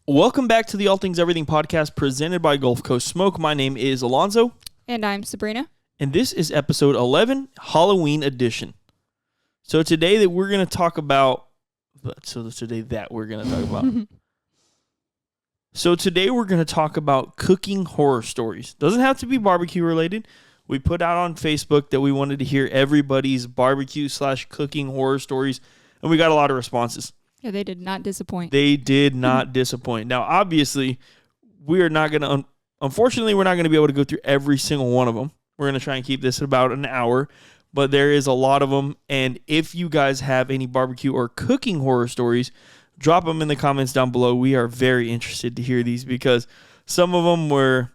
Welcome back to the All Things Everything podcast presented by Gulf Coast Smoke. My name is Alonzo. And I'm Sabrina. And this is episode 11, Halloween edition. So today we're going to talk about... So today we're going to talk about cooking horror stories. Doesn't have to be barbecue related. We put out on Facebook that we wanted to hear everybody's barbecue/cooking horror stories, and we got a lot of responses. Yeah, they did not disappoint. They did not disappoint. Now, obviously, we're not going to be able to go through every single one of them. We're going to try and keep this at about an hour, but there is a lot of them. And if you guys have any barbecue or cooking horror stories, drop them in the comments down below. We are very interested to hear these because some of them were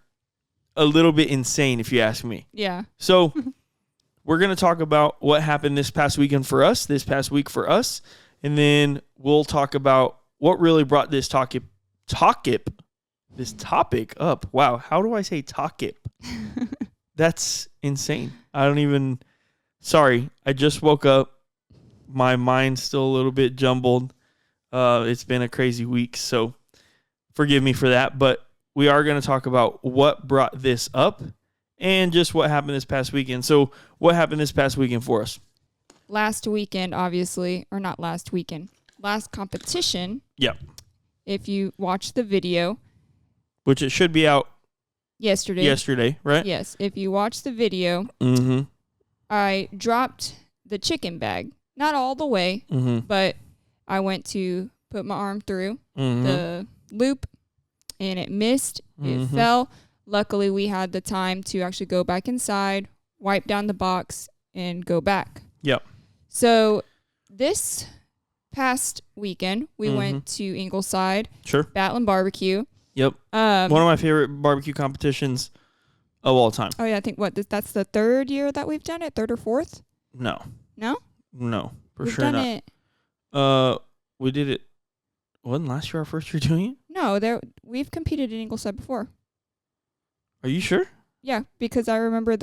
a little bit insane, if you ask me. Yeah. So we're going to talk about what happened this past week for us. And then we'll talk about what really brought this topic up. Wow, how do I say topic? That's insane. Sorry, I just woke up. My mind's still a little bit jumbled. It's been a crazy week, so forgive me for that. But we are going to talk about what brought this up and just what happened this past weekend. So what happened this past weekend for us? Last weekend, obviously, or not last weekend, last competition. Yep. If you watch the video. Which it should be out yesterday, right? Yes. If you watch the video, I dropped the chicken bag. Not all the way, but I went to put my arm through the loop, and it missed. It fell. Luckily, we had the time to actually go back inside, wipe down the box, and go back. Yep. So this past weekend, we went to Ingleside. Sure. Battling Barbecue. Yep. One of my favorite barbecue competitions of all time. Oh, yeah. I think that's the third year that we've done it? Third or fourth? No. No? No, we've sure done not. It. We did it. Wasn't last year our first year doing it? No, we've competed in Ingleside before. Are you sure? Yeah, because I remember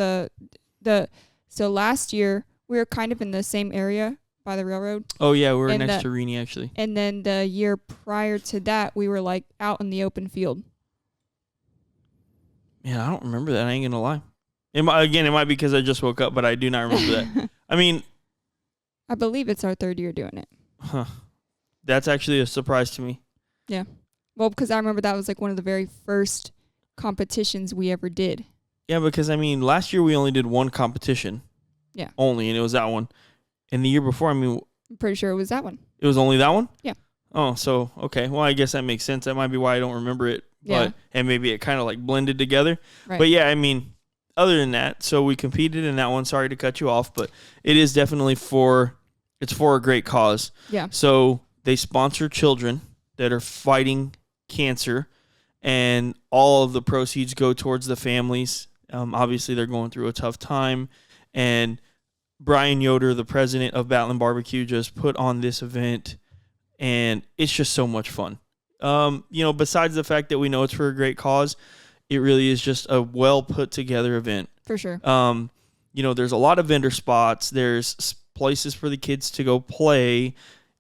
so last year we were kind of in the same area by the railroad. Oh yeah, we were next to Rini actually. And then the year prior to that, we were like out in the open field. Yeah, I don't remember that. I ain't gonna lie. It might be because I just woke up, but I do not remember that. I mean, I believe it's our third year doing it. Huh. That's actually a surprise to me. Yeah. Well, because I remember that was like one of the very first competitions we ever did. Yeah, because I mean, last year we only did one competition. Yeah. Only, and it was that one. And the year before, I'm pretty sure it was that one. It was only that one? Yeah. Oh, so, okay. Well, I guess that makes sense. That might be why I don't remember it. Yeah. And maybe it kind of like blended together. Right. But yeah, I mean, other than that, so we competed in that one. Sorry to cut you off, but it is definitely for a great cause. Yeah. So they sponsor children that are fighting cancer, and all of the proceeds go towards the families. Obviously, they're going through a tough time, and Brian Yoder, the president of Battling Barbecue, just put on this event, and it's just so much fun. Besides the fact that we know it's for a great cause, it really is just a well put together event. For sure. There's a lot of vendor spots. There's places for the kids to go play.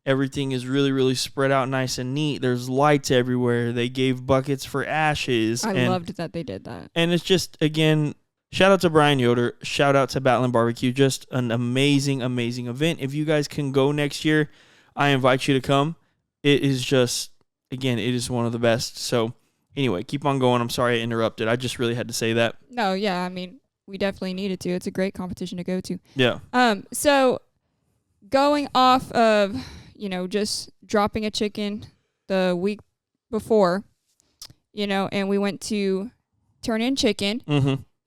Everything is really, really spread out nice and neat. There's lights everywhere. They gave buckets for ashes. I loved that they did that. And it's just, again, shout out to Brian Yoder. Shout out to Battling Barbecue. Just an amazing, amazing event. If you guys can go next year, I invite you to come. It is just, again, it is one of the best. So anyway, keep on going. I'm sorry I interrupted. I just really had to say that. No, yeah. I mean, we definitely needed to. It's a great competition to go to. Yeah. So going off of, just dropping a chicken the week before, and we went to turn in chicken.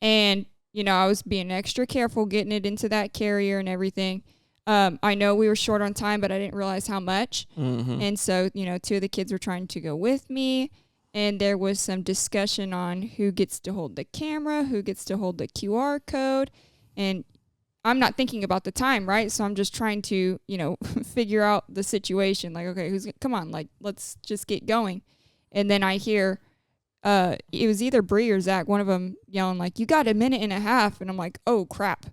And, I was being extra careful getting it into that carrier and everything. I know we were short on time, but I didn't realize how much. And so, two of the kids were trying to go with me. And there was some discussion on who gets to hold the camera, who gets to hold the QR code. And I'm not thinking about the time, right? So I'm just trying to, figure out the situation. Like, okay, come on, like, let's just get going. And then I hear, it was either Bree or Zach, one of them yelling like, you got a minute and a half. And I'm like, oh crap,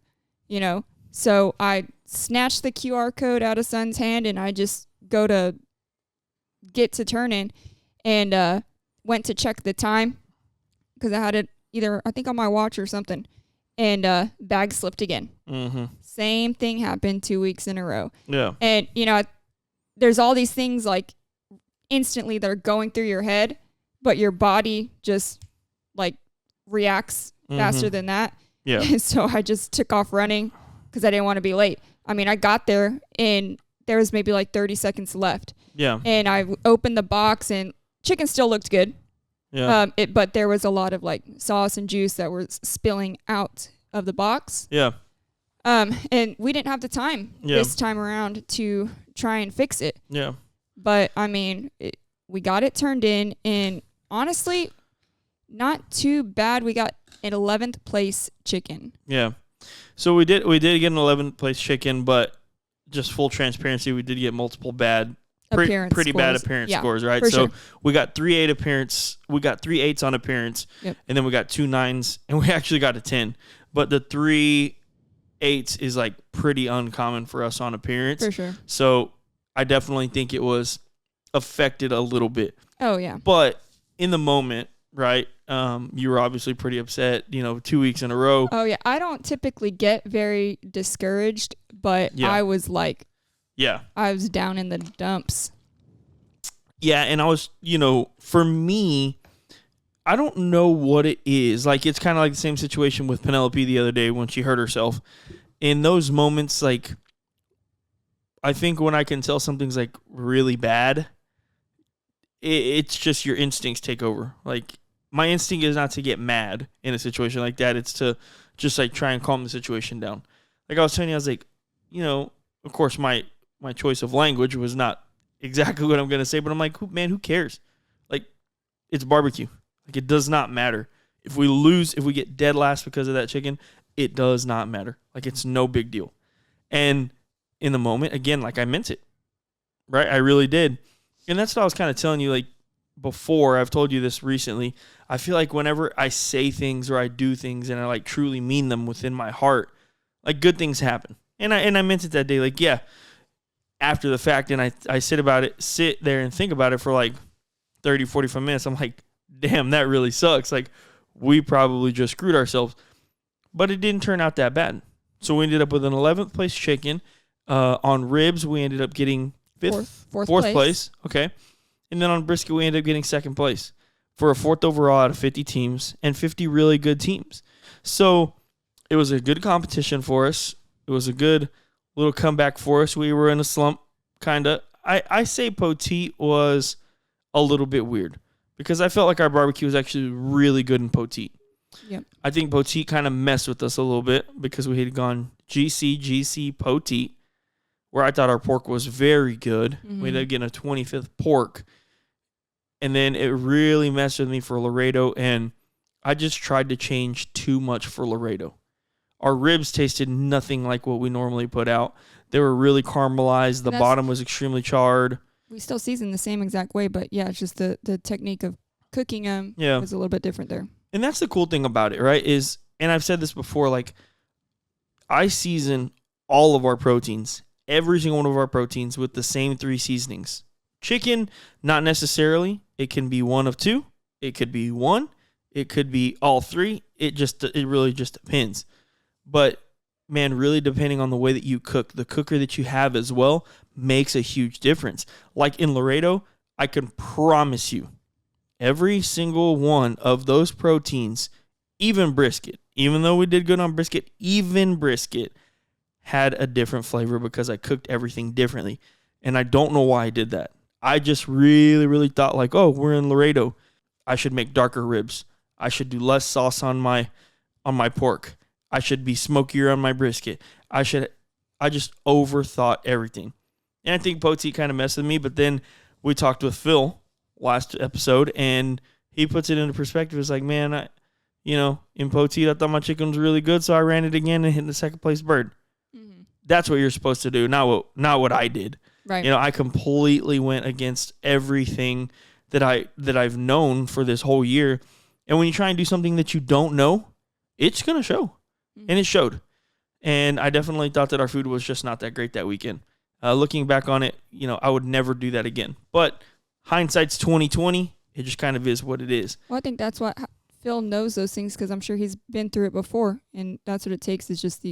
So I snatched the QR code out of Son's hand and I just go to get to turn in. and went to check the time because I had it either, I think, on my watch or something, and bag slipped again. Mm-hmm. Same thing happened 2 weeks in a row. Yeah. And, there's all these things like instantly that are going through your head, but your body just like reacts faster than that. Yeah. And so I just took off running because I didn't want to be late. I mean, I got there and there was maybe like 30 seconds left. Yeah. And I opened the box and chicken still looked good. Yeah. But there was a lot of like sauce and juice that was spilling out of the box. Yeah. And we didn't have the time this time around to try and fix it. Yeah. But I mean, we got it turned in, and honestly, not too bad. We got an 11th place chicken. Yeah. So we did get an 11th place chicken, but just full transparency, we did get multiple bad pretty bad appearance scores, right? So we got 3 8s on appearance, and then we got 2 9s, and we actually got a 10. But the 3 8s is like pretty uncommon for us on appearance. For sure. So I definitely think it was affected a little bit. Oh yeah. But in the moment, right? You were obviously pretty upset, 2 weeks in a row. Oh yeah. I don't typically get very discouraged, but I was like, I was down in the dumps. Yeah, and I was, for me, I don't know what it is. Like, it's kind of like the same situation with Penelope the other day when she hurt herself. In those moments, like, I think when I can tell something's, like, really bad, it's just your instincts take over. Like, my instinct is not to get mad in a situation like that. It's to just, like, try and calm the situation down. Like I was telling you, I was like, of course, my choice of language was not exactly what I'm going to say, but I'm like, who cares? Like, it's barbecue. Like, it does not matter. If we get dead last because of that chicken, it does not matter. Like, it's no big deal. And in the moment, again, like, I meant it, right? I really did. And that's what I was kind of telling you, like, before. I've told you this recently. I feel like whenever I say things or I do things and I, like, truly mean them within my heart, like, good things happen. And I meant it that day. Like, yeah, after the fact, and I sit there and think about it for, like, 30, 45 minutes. I'm like, damn, that really sucks. Like, we probably just screwed ourselves. But it didn't turn out that bad. So we ended up with an 11th place chicken. On ribs, we ended up getting fourth place. Okay. And then on brisket, we ended up getting 2nd place for a 4th overall out of 50 teams and 50 really good teams. So it was a good competition for us. It was a good little comeback for us. We were in a slump, kind of. I say Poteet was a little bit weird because I felt like our barbecue was actually really good in Poteet. Yep. I think Poteet kind of messed with us a little bit because we had gone GC, Poteet, where I thought our pork was very good. Mm-hmm. We ended up getting a 25th pork. And then it really messed with me for Laredo, and I just tried to change too much for Laredo. Our ribs tasted nothing like what we normally put out. They were really caramelized. The bottom was extremely charred. We still season the same exact way, but yeah, it's just the technique of cooking them was a little bit different there. And that's the cool thing about it, right? And I've said this before, like, I season all of our proteins, every single one of our proteins, with the same 3 seasonings. Chicken, not necessarily. It can be one of 2. It could be 1. It could be all 3. It really just depends. But, man, really depending on the way that you cook, the cooker that you have as well makes a huge difference. Like in Laredo, I can promise you, every single one of those proteins, even brisket, even though we did good on brisket, even brisket had a different flavor because I cooked everything differently. And I don't know why I did that. I just really, really thought like, oh, we're in Laredo. I should make darker ribs. I should do less sauce on my pork. I should be smokier on my brisket. I just overthought everything. And I think Poteet kind of messed with me, but then we talked with Phil last episode, and he puts it into perspective. It's like, man, in Poteet, I thought my chicken was really good, so I ran it again and hit the 2nd place bird. Mm-hmm. That's what you're supposed to do, not what I did. Right. I completely went against everything that I've known for this whole year. And when you try and do something that you don't know, it's going to show. Mm-hmm. And it showed. And I definitely thought that our food was just not that great that weekend. Looking back on it, I would never do that again. But hindsight's 20/20. It just kind of is what it is. Well, I think that's what Phil knows those things because I'm sure he's been through it before, and that's what it takes. Is just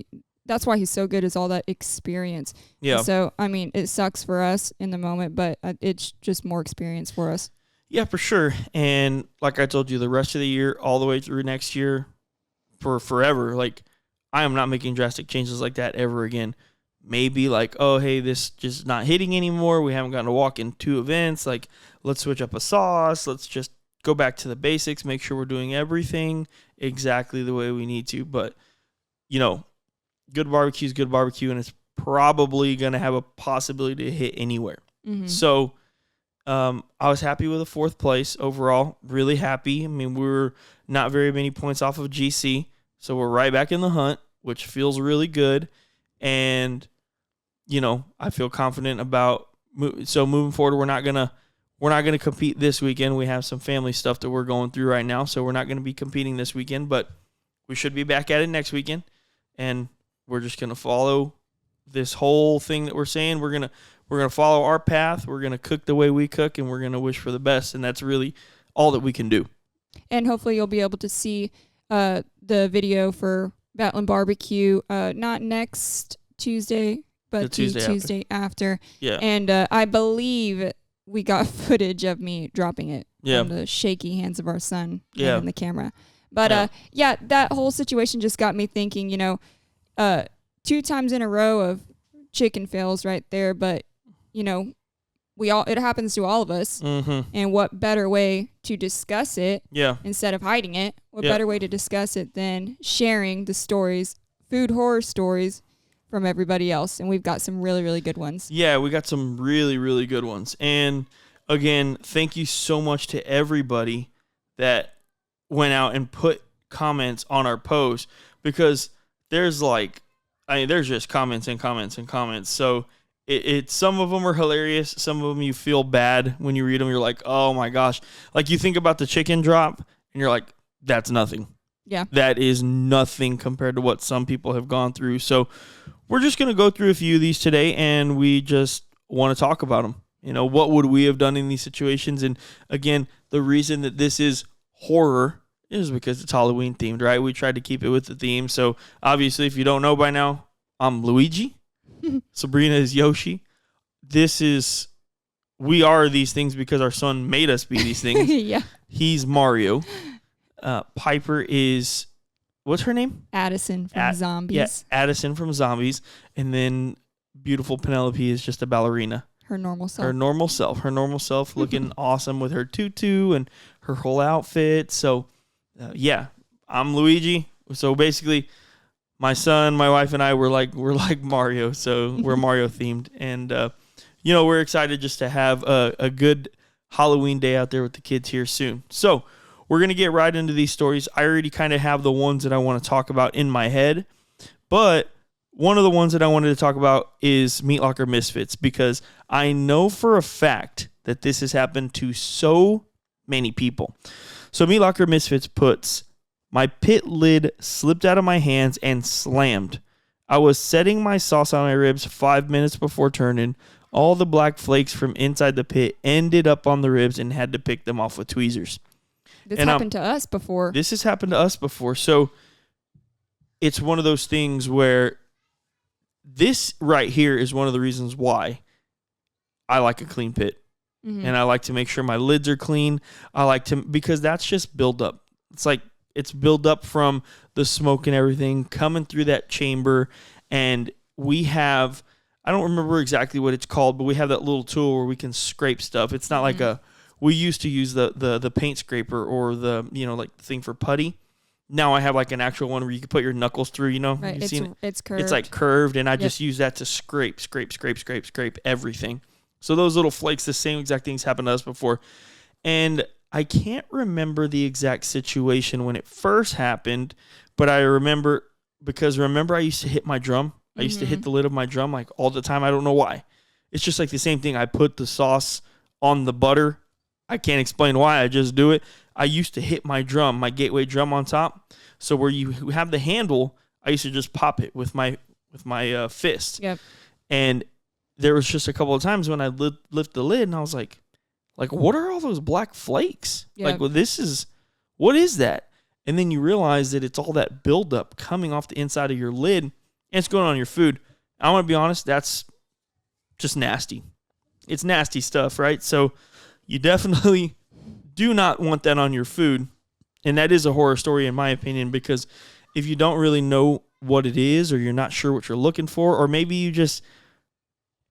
that's why he's so good is all that experience. Yeah. And so I mean, it sucks for us in the moment, but it's just more experience for us. Yeah, for sure. And like I told you, the rest of the year, all the way through next year, for forever, like I am not making drastic changes like that ever again. Maybe like, oh, hey, this just not hitting anymore. We haven't gotten to walk in 2 events. Like, let's switch up a sauce. Let's just go back to the basics, make sure we're doing everything exactly the way we need to. But, good barbecue is good barbecue, and it's probably going to have a possibility to hit anywhere. Mm-hmm. So I was happy with the 4th place overall, really happy. I mean, we were not very many points off of GC, so we're right back in the hunt, which feels really good. And, I feel confident about so moving forward. We're not gonna compete this weekend. We have some family stuff that we're going through right now, so we're not gonna be competing this weekend. But we should be back at it next weekend, and we're just gonna follow this whole thing that we're saying. We're gonna follow our path. We're gonna cook the way we cook, and we're gonna wish for the best. And that's really all that we can do. And hopefully, you'll be able to see the video for Battling Barbecue not next Tuesday, but the Tuesday after. Yeah. And I believe we got footage of me dropping it from the shaky hands of our son in the camera. But that whole situation just got me thinking, 2 times in a row of chicken fails right there. But, it happens to all of us. Mm-hmm. And what better way to discuss it instead of hiding it? What better way to discuss it than sharing the stories, food horror stories from everybody else? And we've got some really, really good ones. Yeah, we got some really, really good ones. And again, thank you so much to everybody that went out and put comments on our post, because there's just comments and comments and comments. So it's some of them are hilarious. Some of them you feel bad when you read them. You're like, oh my gosh. Like you think about the chicken drop and you're like, that's nothing. Yeah. That is nothing compared to what some people have gone through. So we're just going to go through a few of these today, and we just want to talk about them. What would we have done in these situations? And again, the reason that this is horror is because it's Halloween themed, right? We tried to keep it with the theme. So obviously, if you don't know by now, I'm Luigi. Sabrina is Yoshi. We are these things because our son made us be these things. Yeah. He's Mario. Piper is, what's her name? Addison from Zombies. Yeah, Addison from Zombies. And then beautiful Penelope is just a ballerina. Her normal self. Her normal self looking awesome with her tutu and her whole outfit. So, I'm Luigi. So basically, my son, my wife, and I we're like Mario. So we're Mario themed. And, we're excited just to have a good Halloween day out there with the kids here soon. So we're going to get right into these stories. I already kind of have the ones that I want to talk about in my head. But one of the ones that I wanted to talk about is Meat Locker Misfits, because I know for a fact that this has happened to so many people. So Meat Locker Misfits puts, my pit lid slipped out of my hands and slammed. I was setting my sauce on my ribs 5 minutes before turning. All the black flakes from inside the pit ended up on the ribs and had to pick them off with tweezers. This happened to us before. This has happened to us before. So it's one of those things where this right here is one of the reasons why I like a clean pit. Mm-hmm. And I like to make sure my lids are clean. Because that's just buildup. It's like it's build up from the smoke and everything coming through that chamber. And we have, I don't remember exactly what it's called, but we have that little tool where we can scrape stuff. It's not like we used to use the paint scraper or the, like the thing for putty. Now I have like an actual one where you can put your knuckles through, Right. You've seen it? It's curved. It's like curved, and I just use that to scrape everything. So those little flakes, the same exact things happened to us before. And I can't remember the exact situation when it first happened, but I remember, because I used to hit my drum. I used to hit the lid of my drum like all the time. I don't know why. It's just like the same thing. I put the sauce on the butter. I can't explain why. I just do it. I used to hit my drum, my gateway drum on top. So where you have the handle, I used to just pop it with my fist. Yep. And there was just a couple of times when I lift the lid and I was like, like, what are all those black flakes? Yeah. Like, well, what is that? And then you realize that it's all that buildup coming off the inside of your lid, and it's going on your food. I want to be honest, that's just nasty. It's nasty stuff, right? So you definitely do not want that on your food. And that is a horror story, in my opinion, because if you don't really know what it is, or you're not sure what you're looking for, or maybe you just,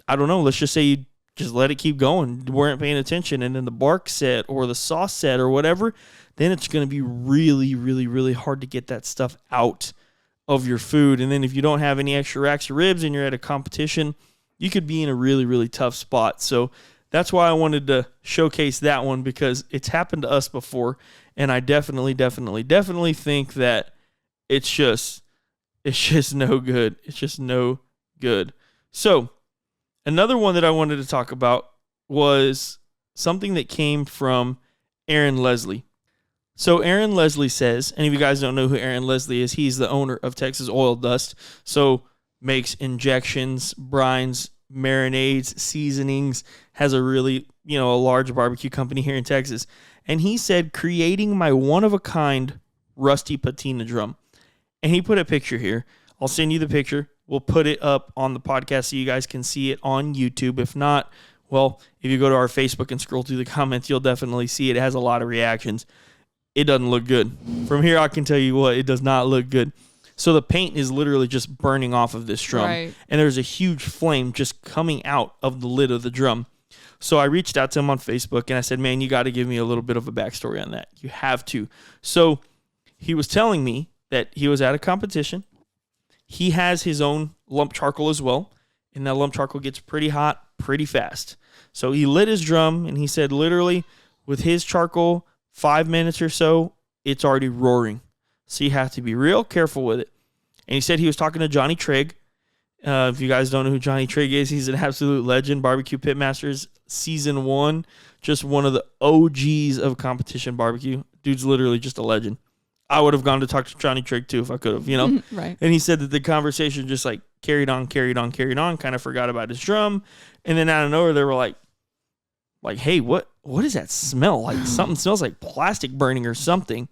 I don't know, let's just say you just let it keep going, weren't paying attention, and then the bark set or the sauce set or whatever, then it's going to be really, really, really hard to get that stuff out of your food. And then if you don't have any extra racks of ribs and you're at a competition, you could be in a really, really tough spot. So that's why I wanted to showcase that one, because it's happened to us before, and I definitely think that it's just no good. It's just no good. So another one that I wanted to talk about was something that came from Aaron Leslie. So Aaron Leslie says, and if you guys don't know who Aaron Leslie is, he's the owner of Texas Oil Dust. So makes injections, brines, marinades, seasonings, has a really, a large barbecue company here in Texas. And he said, creating my one-of-a-kind rusty patina drum. And he put a picture here. I'll send you the picture. We'll put it up on the podcast so you guys can see it on YouTube. If not, well, if you go to our Facebook and scroll through the comments, you'll definitely see it. It has a lot of reactions. It doesn't look good. From here, I can tell you what, it does not look good. So the paint is literally just burning off of this drum. Right. And there's a huge flame just coming out of the lid of the drum. So I reached out to him on Facebook and I said, man, you got to give me a little bit of a backstory on that. You have to. So he was telling me that he was at a competition. He has his own lump charcoal as well. And that lump charcoal gets pretty hot pretty fast. So he lit his drum and he said literally with his charcoal, 5 minutes or so, it's already roaring. So you have to be real careful with it. And he said he was talking to Johnny Trigg. If you guys don't know who Johnny Trigg is, he's an absolute legend. Barbecue Pitmasters Season 1. Just one of the OGs of competition barbecue. Dude's literally just a legend. I would have gone to talk to Johnny Trigg too if I could have, Right. And he said that the conversation just like carried on, kind of forgot about his drum. And then out of nowhere, they were like, hey, what does that smell like? Something smells like plastic burning or something.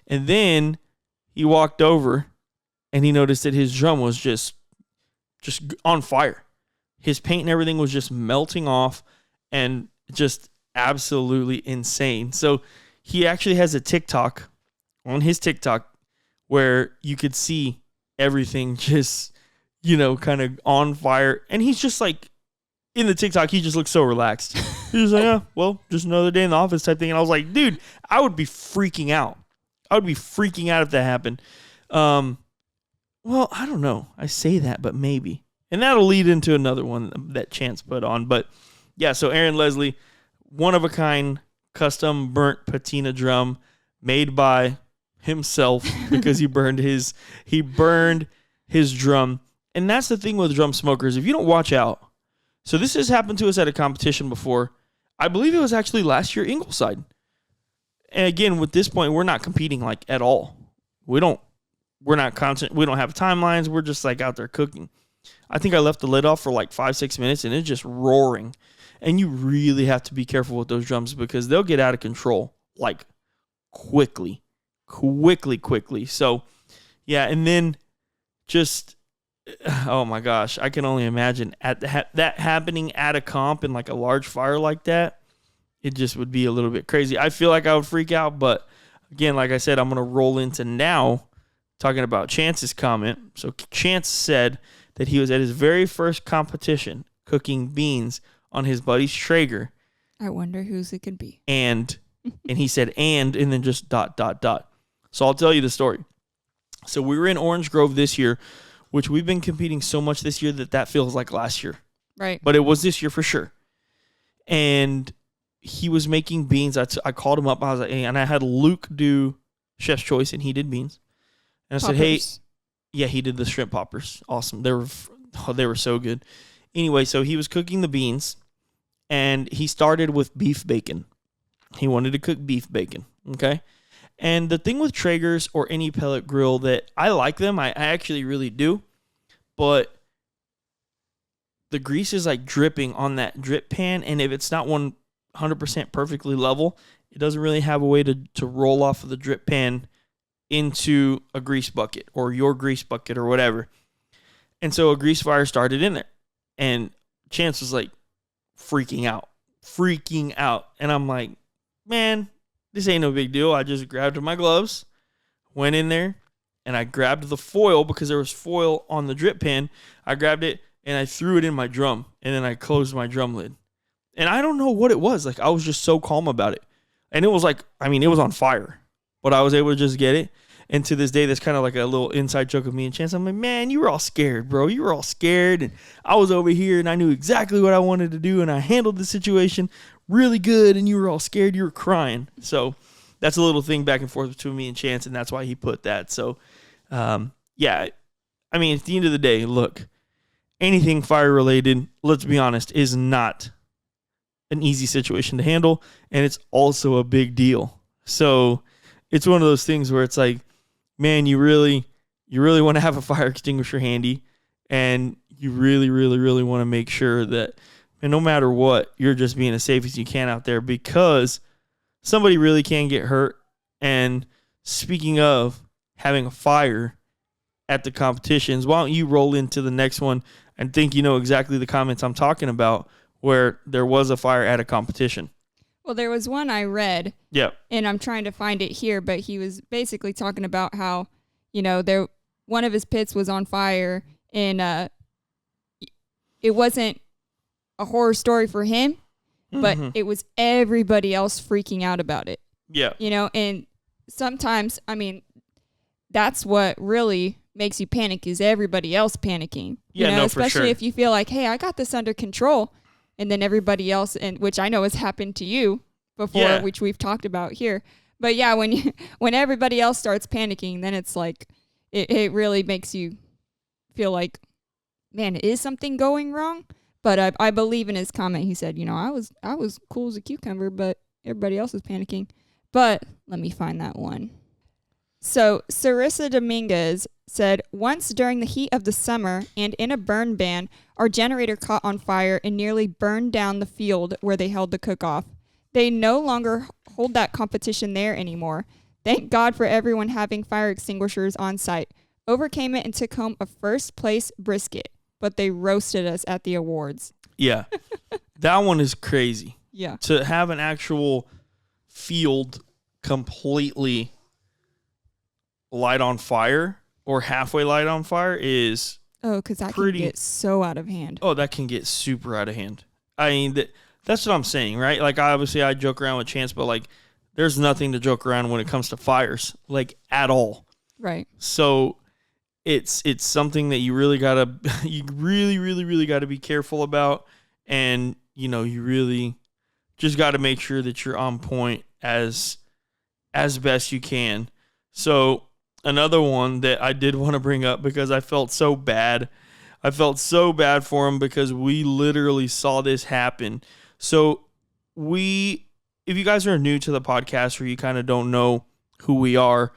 And then he walked over and he noticed that his drum was just on fire. His paint and everything was just melting off and just absolutely insane. So he actually has a TikTok on his TikTok where you could see everything just, kind of on fire. And he's just like, in the TikTok, he just looks so relaxed. He's like, yeah, well, just another day in the office type thing. And I was like, dude, I would be freaking out. I would be freaking out if that happened. Well, I don't know. I say that, but maybe. And that'll lead into another one that Chance put on. But yeah, so Aaron Leslie, one-of-a-kind custom burnt patina drum made by himself because he burned his drum. And that's the thing with drum smokers. If you don't watch out, so this has happened to us at a competition before. I believe it was actually last year, Ingleside. And again, with this point, we're not competing like at all. We're not constant. We don't have timelines. We're just like out there cooking. I think I left the lid off for like 5-6 minutes and it's just roaring. And you really have to be careful with those drums because they'll get out of control like quickly. So yeah. And then just, oh my gosh, I can only imagine that happening at a comp in like a large fire like that. It just would be a little bit crazy. I feel like I would freak out, but again, like I said, I'm going to roll into now talking about Chance's comment. So Chance said that he was at his very first competition cooking beans on his buddy's Traeger. I wonder whose it could be. And he said, and then just ... So I'll tell you the story. So we were in Orange Grove this year, which we've been competing so much this year that feels like last year. Right. But it was this year for sure. And he was making beans. I called him up. I was like, hey, and I had Luke do Chef's Choice, and he did beans. And I said, hey, yeah, he did the shrimp poppers. Awesome. They were so good. Anyway, so he was cooking the beans, and he started with beef bacon. He wanted to cook beef bacon, okay? And the thing with Traegers or any pellet grill that I like them, I actually really do, but the grease is like dripping on that drip pan, and if it's not one 100% perfectly level, it doesn't really have a way to roll off of the drip pan into a grease bucket or your grease bucket or whatever. And so a grease fire started in there. And Chance was like freaking out. And I'm like, man, this ain't no big deal. I just grabbed my gloves, went in there, and I grabbed the foil because there was foil on the drip pan. I grabbed it and I threw it in my drum, and then I closed my drum lid. And I don't know what it was. Like, I was just so calm about it. And it was like, I mean, it was on fire, but I was able to just get it. And to this day, that's kind of like a little inside joke of me and Chance. I'm like, man, you were all scared, bro. You were all scared. And I was over here, and I knew exactly what I wanted to do, and I handled the situation really good, and you were all scared. You were crying. So that's a little thing back and forth between me and Chance, and that's why he put that. So, yeah, I mean, at the end of the day, look, anything fire-related, let's be honest, is not an easy situation to handle, and it's also a big deal. So it's one of those things where it's like, man, you really want to have a fire extinguisher handy, and you really want to make sure that, and no matter what, you're just being as safe as you can out there, because somebody really can get hurt. And speaking of having a fire at the competitions, why don't you roll into the next one and think you know exactly the comments I'm talking about, where there was a fire at a competition. Well, there was one I read. Yeah. And I'm trying to find it here, but he was basically talking about how, you know, one of his pits was on fire, and it wasn't a horror story for him, but it was everybody else freaking out about it. Yeah. You know, and sometimes, I mean, that's what really makes you panic, is everybody else panicking. Yeah, you know, no, for especially sure. if you feel like, hey, I got this under control, and then everybody else, and which I know has happened to you before, Yeah. which we've talked about here. But yeah, when everybody else starts panicking, then it's like it really makes you feel like, man, is something going wrong? But I believe in his comment, he said, you know, I was cool as a cucumber, but everybody else is panicking. But let me find that one. So Sarissa Dominguez said, once during the heat of the summer and in a burn ban, our generator caught on fire and nearly burned down the field where they held the cook-off. They no longer hold that competition there anymore. Thank God for everyone having fire extinguishers on site. Overcame it and took home a first place brisket, but they roasted us at the awards. Yeah. That one is crazy. Yeah. To have an actual field completely light on fire or halfway light on fire is Oh, because that pretty, can get so out of hand. Oh, that can get super out of hand. I mean, that's what I'm saying, right? Like, obviously, I joke around with Chance, but, like, there's nothing to joke around when it comes to fires, like, at all. Right. So it's something that you really really gotta be careful about, and you know, you really just got to make sure that you're on point as best you can. So another one that I did want to bring up, because I felt so bad for him, because we literally saw this happen. So if you guys are new to the podcast, or you kind of don't know who we are,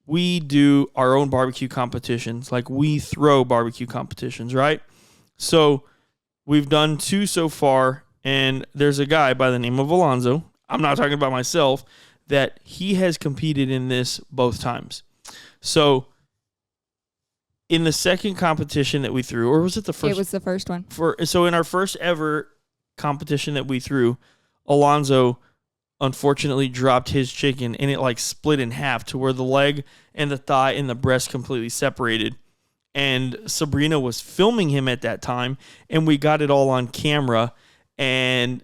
we do our own barbecue competitions. Like, we throw barbecue competitions, right? So we've done 2 so far, and there's a guy by the name of Alonzo, I'm not talking about myself, that he has competed in this both times. So in the second competition that we threw, or was it the first? It was the first one. So in our first ever competition that we threw, Alonzo unfortunately dropped his chicken, and it like split in half to where the leg and the thigh and the breast completely separated. And Sabrina was filming him at that time, and we got it all on camera, and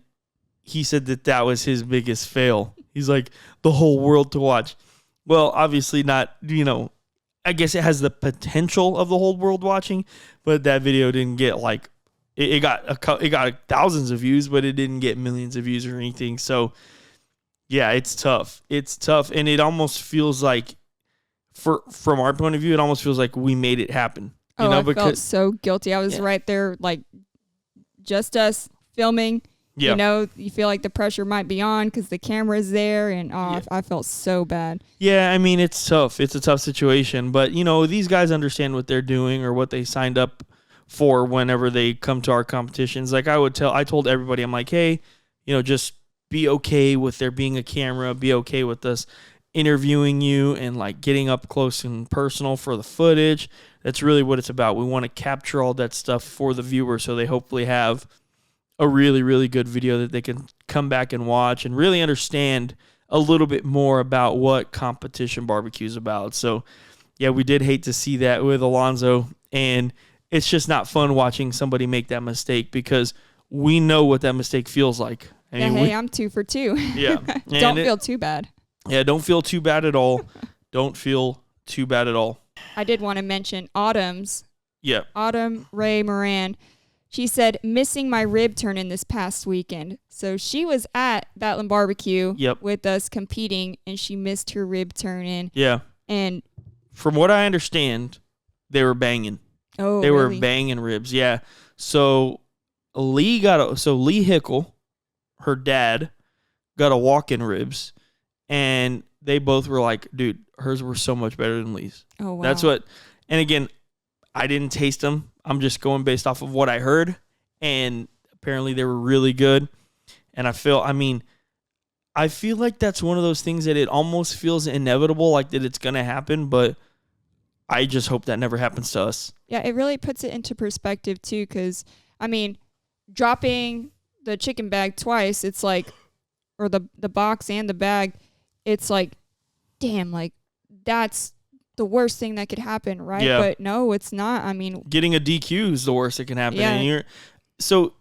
he said that was his biggest fail. He's like, the whole world to watch. Well, obviously not, you know, I guess it has the potential of the whole world watching, but that video didn't get like, it got thousands of views, but it didn't get millions of views or anything. So yeah, it's tough. And it almost feels like, from our point of view, it almost feels like we made it happen. You know, I felt so guilty. I was right there, like, just us filming. Yeah. You know, you feel like the pressure might be on because the camera's there, and I felt so bad. Yeah, I mean, it's tough. It's a tough situation, but, you know, these guys understand what they're doing or what they signed up for whenever they come to our competitions. Like, I told everybody, I'm like, hey, you know, just be okay with there being a camera, be okay with us interviewing you and like getting up close and personal for the footage. That's really what it's about. We want to capture all that stuff for the viewer so they hopefully have a really, really good video that they can come back and watch and really understand a little bit more about what competition barbecue is about. So, yeah, we did hate to see that with Alonzo, and it's just not fun watching somebody make that mistake because we know what that mistake feels like. I mean, hey, I'm 2 for 2. Yeah. Don't feel too bad. Yeah, don't feel too bad at all. Don't feel too bad at all. I did want to mention Autumn Ray Moran. She said, missing my rib turn-in this past weekend. So she was at Battling Barbecue with us competing, and she missed her rib turn-in. Yeah. And from what I understand, they were banging. Oh, they really? were banging ribs. Yeah. So Lee Hickle, her dad, got a walk-in ribs, and they both were like, dude, hers were so much better than Lee's. Oh, wow. That's what, and again, I didn't taste them. I'm just going based off of what I heard, and apparently they were really good. And I feel like that's one of those things that it almost feels inevitable, like that it's going to happen, but I just hope that never happens to us. Yeah, it really puts it into perspective, too, because, I mean, dropping the chicken bag twice, it's like, or the box and the bag, it's like, damn, like, that's the worst thing that could happen, right? Yeah. But no, it's not. I mean, getting a DQ is the worst that can happen. Yeah. And so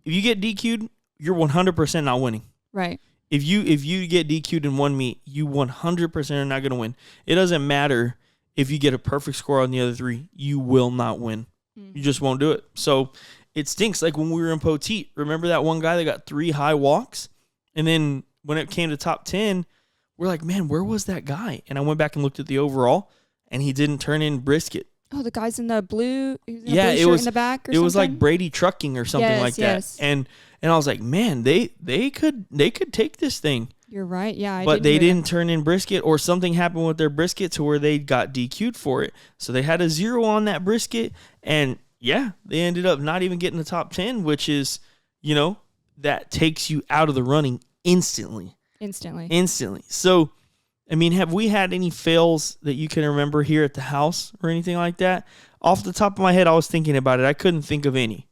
if you get DQ'd, you're 100% not winning. Right. If you get DQ'd in one meet, you 100% are not going to win. It doesn't matter if you get a perfect score on the other three, you will not win. You just won't do it. So it stinks. Like when we were in Poteet, remember that one guy that got 3 high walks? And then when it came to top 10, we're like, man, where was that guy? And I went back and looked at the overall, and he didn't turn in brisket. Oh, the guy's in the blue, blue it shirt was in the back or it something? was like Brady Trucking or something like that. Yes. And I was like, man, they could take this thing. You're right. Yeah, But they didn't turn in brisket, or something happened with their brisket to where they got DQ'd for it. So they had a 0 on that brisket, and yeah, they ended up not even getting the top 10, which is, that takes you out of the running instantly. So, I mean, have we had any fails that you can remember here at the house or anything like that? Off the top of my head, I was thinking about it. I couldn't think of any.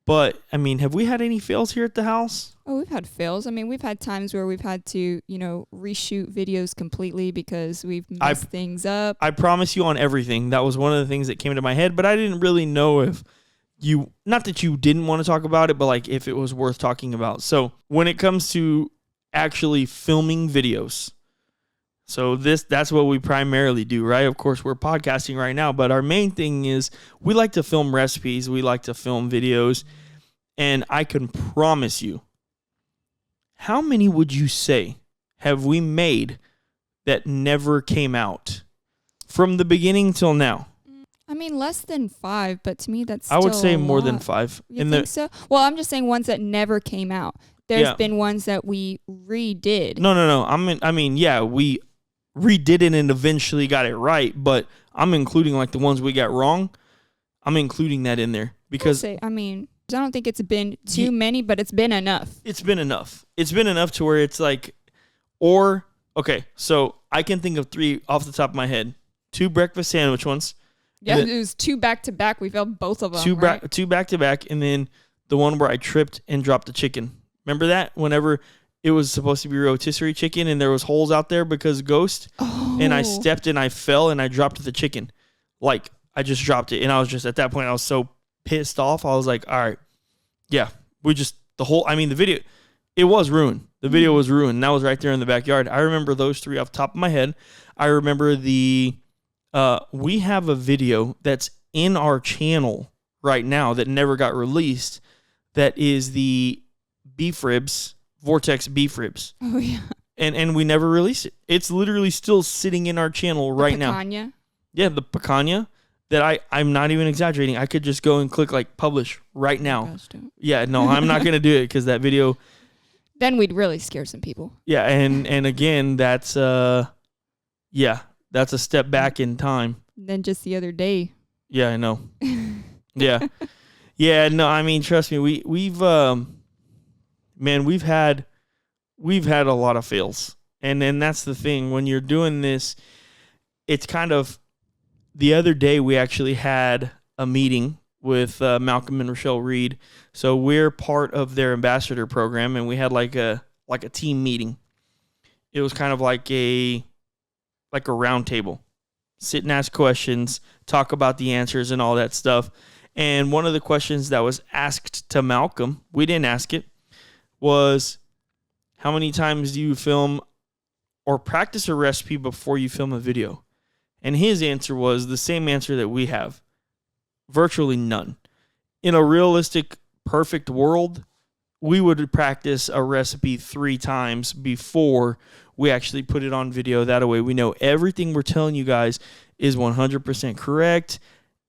But, I mean, have we had any fails here at the house? Oh, we've had fails. I mean, we've had times where we've had to, reshoot videos completely because we've messed things up. I promise you on everything. That was one of the things that came to my head, but I didn't really know if not that you didn't want to talk about it, but like if it was worth talking about. So when it comes to actually filming videos, so that's what we primarily do, right? Of course, we're podcasting right now, but our main thing is we like to film recipes. We like to film videos. And I can promise you, how many would you say have we made that never came out from the beginning till now? I mean, less than 5, but to me, that's I would still say a more lot. than 5. You think so? Well, I'm just saying ones that never came out. There's Yeah. been ones that we redid. No. I mean, yeah, we redid it and eventually got it right, but I'm including like the ones we got wrong. I'm including that in there because I don't think it's been too many, but it's been enough. It's been enough. It's been enough to where it's like, okay, so I can think of 3 off the top of my head. 2 breakfast sandwich ones. Yeah, it was 2 back-to-back. We felt both of them, 2 right? back-to-back, and then the one where I tripped and dropped the chicken. Remember that? Whenever it was supposed to be rotisserie chicken and there was holes out there because ghost, and I stepped and I fell and I dropped the chicken. Like, I just dropped it, and I was just, at that point, I was so pissed off. I was like, all right, yeah, the video, it was ruined. The video was ruined, and that was right there in the backyard. I remember those 3 off the top of my head. I remember we have a video that's in our channel right now that never got released. That is the beef ribs, Vortex beef ribs. Oh, yeah. And we never released it. It's literally still sitting in our channel right now. Picanha? Yeah, the picanha that I'm not even exaggerating. I could just go and click like publish right now. Gosh, don't. Yeah, no, I'm not going to do it because that video. Then we'd really scare some people. Yeah, and again, that's that's a step back in time. Then just the other day. Yeah, I know. Yeah. Yeah, no, I mean, trust me, we've had we've had a lot of fails. And then that's the thing. When you're doing this, it's kind of, the other day we actually had a meeting with Malcolm and Rochelle Reed. So we're part of their ambassador program, and we had like a team meeting. It was kind of like a round table. Sit and ask questions, talk about the answers and all that stuff. And one of the questions that was asked to Malcolm, we didn't ask it, was how many times do you film or practice a recipe before you film a video? And his answer was the same answer that we have. Virtually none. In a realistic, perfect world, we would practice a recipe 3 times before we actually put it on video. That way we know everything we're telling you guys is 100% correct,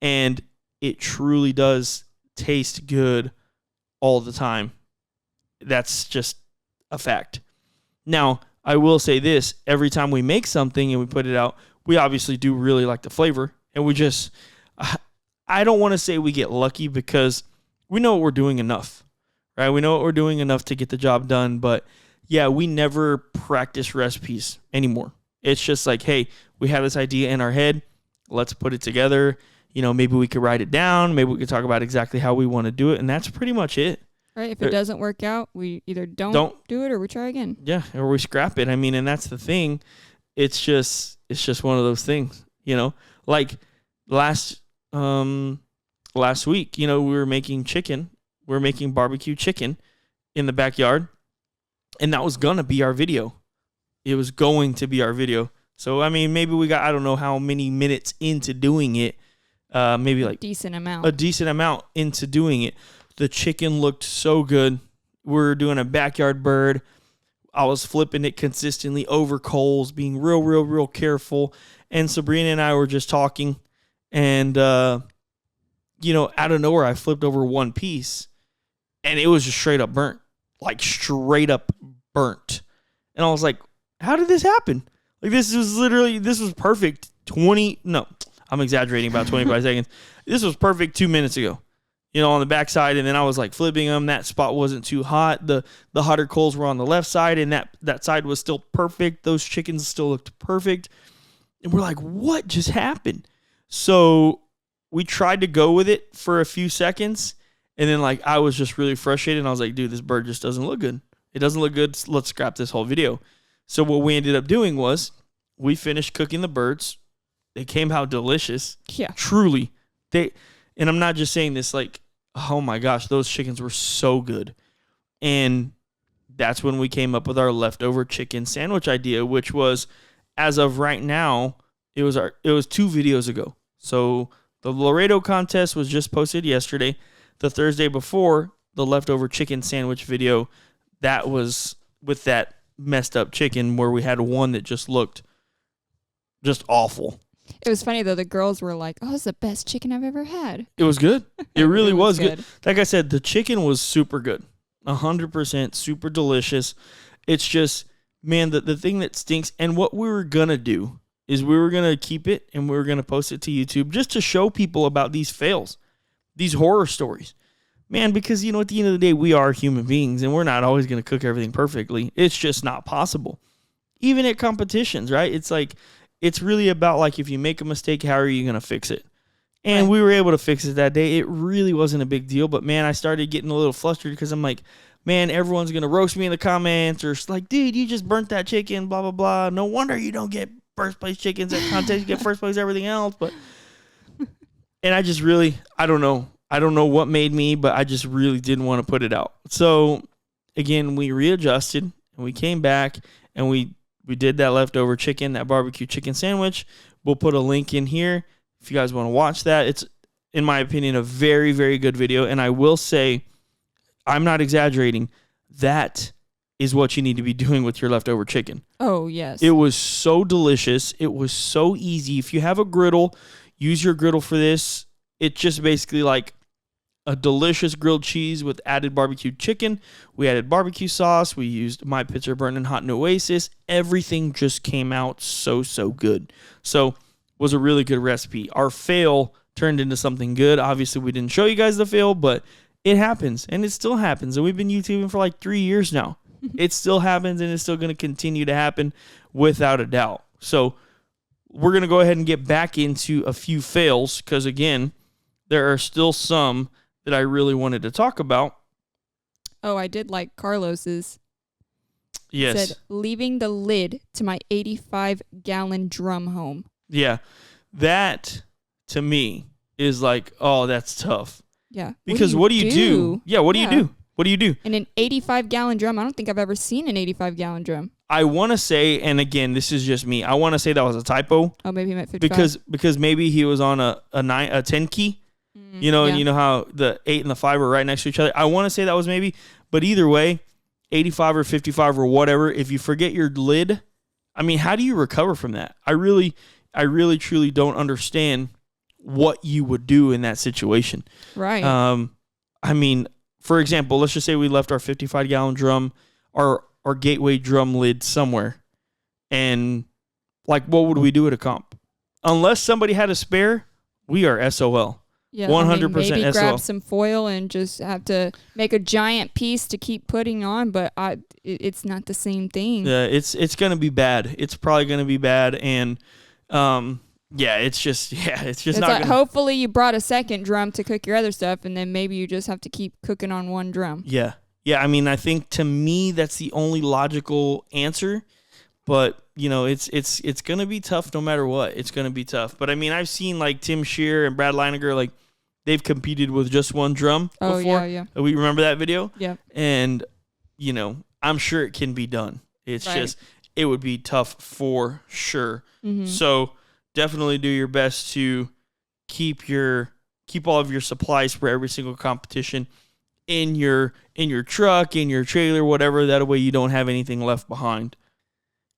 and it truly does taste good all the time. That's just a fact. Now, I will say this. Every time we make something and we put it out, we obviously do really like the flavor, and we just, I don't want to say we get lucky because we know what we're doing enough, right? We know what we're doing enough to get the job done, but yeah, we never practice recipes anymore. It's just like, hey, we have this idea in our head. Let's put it together. You know, maybe we could write it down. Maybe we could talk about exactly how we want to do it, and that's pretty much it. Right. If it doesn't work out, we either don't do it or we try again. Yeah, or we scrap it. I mean, and that's the thing. It's just one of those things, you know. Like last week, you know, we were making chicken. We were making barbecue chicken in the backyard, and that was gonna be our video. It was going to be our video. So I mean, maybe we got, I don't know how many minutes into doing it. Maybe like a decent amount into doing it. The chicken looked so good. We're doing a backyard bird. I was flipping it consistently over coals, being real careful. And Sabrina and I were just talking. And, you know, out of nowhere, I flipped over one piece. And it was just straight up burnt. Like, straight up burnt. And I was like, how did this happen? Like, this was perfect. I'm exaggerating about 25 seconds. This was perfect 2 minutes ago. You know, on the backside, and then I was like flipping them. That spot wasn't too hot. The hotter coals were on the left side, and that side was still perfect. Those chickens still looked perfect. And we're like, what just happened? So we tried to go with it for a few seconds, and then like I was just really frustrated, and I was like, dude, this bird just doesn't look good. It doesn't look good. Let's scrap this whole video. So what we ended up doing was we finished cooking the birds. They came out delicious. Yeah. Truly. And I'm not just saying this like, oh my gosh, those chickens were so good. And that's when we came up with our leftover chicken sandwich idea, which was, as of right now, it was 2 videos ago. So the Laredo contest was just posted yesterday. The Thursday before, the leftover chicken sandwich video, that was with that messed up chicken where we had one that just looked just awful. It was funny, though. The girls were like, oh, it's the best chicken I've ever had. It was good. It really was good. Like I said, the chicken was super good. 100% super delicious. It's just, man, the thing that stinks. And what we were going to do is we were going to keep it and we were going to post it to YouTube just to show people about these fails, these horror stories. Man, because, you know, at the end of the day, we are human beings and we're not always going to cook everything perfectly. It's just not possible. Even at competitions, right? It's like, it's really about like, if you make a mistake, how are you going to fix it? And we were able to fix it that day. It really wasn't a big deal. But, man, I started getting a little flustered because I'm like, man, everyone's going to roast me in the comments or like, dude, you just burnt that chicken, blah, blah, blah. No wonder you don't get first place chickens at contests. You get first place everything else. But, and I just really, I don't know. I don't know what made me, but I just really didn't want to put it out. So, again, we readjusted and we came back and we did that leftover chicken, that barbecue chicken sandwich. We'll put a link in here if you guys want to watch that. It's, in my opinion, a very, very good video. And I will say, I'm not exaggerating, that is what you need to be doing with your leftover chicken. Oh, yes. It was so delicious. It was so easy. If you have a griddle, use your griddle for this. It's just basically like a delicious grilled cheese with added barbecue chicken. We added barbecue sauce. We used My Pits Are Burning Hot and Oasis. Everything just came out so good. So, was a really good recipe. Our fail turned into something good. Obviously, we didn't show you guys the fail, but it happens, and it still happens. And we've been YouTubing for like 3 years now. It still happens, and it's still going to continue to happen without a doubt. So we're going to go ahead and get back into a few fails because, again, there are still some that I really wanted to talk about. Oh, I did like Carlos's. Yes. It said, leaving the lid to my 85-gallon drum home. Yeah. That, to me, is like, oh, that's tough. Yeah. Because what do you do? Yeah, what do you do? What do you do? In an 85-gallon drum, I don't think I've ever seen an 85-gallon drum. I want to say, and again, this is just me, I want to say that was a typo. Oh, maybe he meant 55. Because maybe he was on a 10 key, and you know how the 8 and the 5 are right next to each other. I want to say that was maybe, but either way, 85 or 55 or whatever, if you forget your lid, I mean, how do you recover from that? I really truly don't understand what you would do in that situation. Right. I mean, for example, let's just say we left our 55-gallon drum, our gateway drum lid somewhere, and like, what would we do at a comp? Unless somebody had a spare, we are SOL. Yeah, 100% maybe SOL. grab some foil and just have to make a giant piece to keep putting on, but it's not the same thing. Yeah, it's gonna be bad. It's probably gonna be bad, and it's just not. Like, hopefully, you brought a second drum to cook your other stuff, and then maybe you just have to keep cooking on one drum. Yeah. I mean, I think to me that's the only logical answer, but it's gonna be tough no matter what. It's gonna be tough. But I mean, I've seen like Tim Shear and Brad Leininger, like they've competed with just one drum before. Yeah. We remember that video. Yeah. And I'm sure it can be done. It's just it would be tough for sure. Mm-hmm. So definitely do your best to keep all of your supplies for every single competition in your truck, in your trailer, whatever. That way you don't have anything left behind.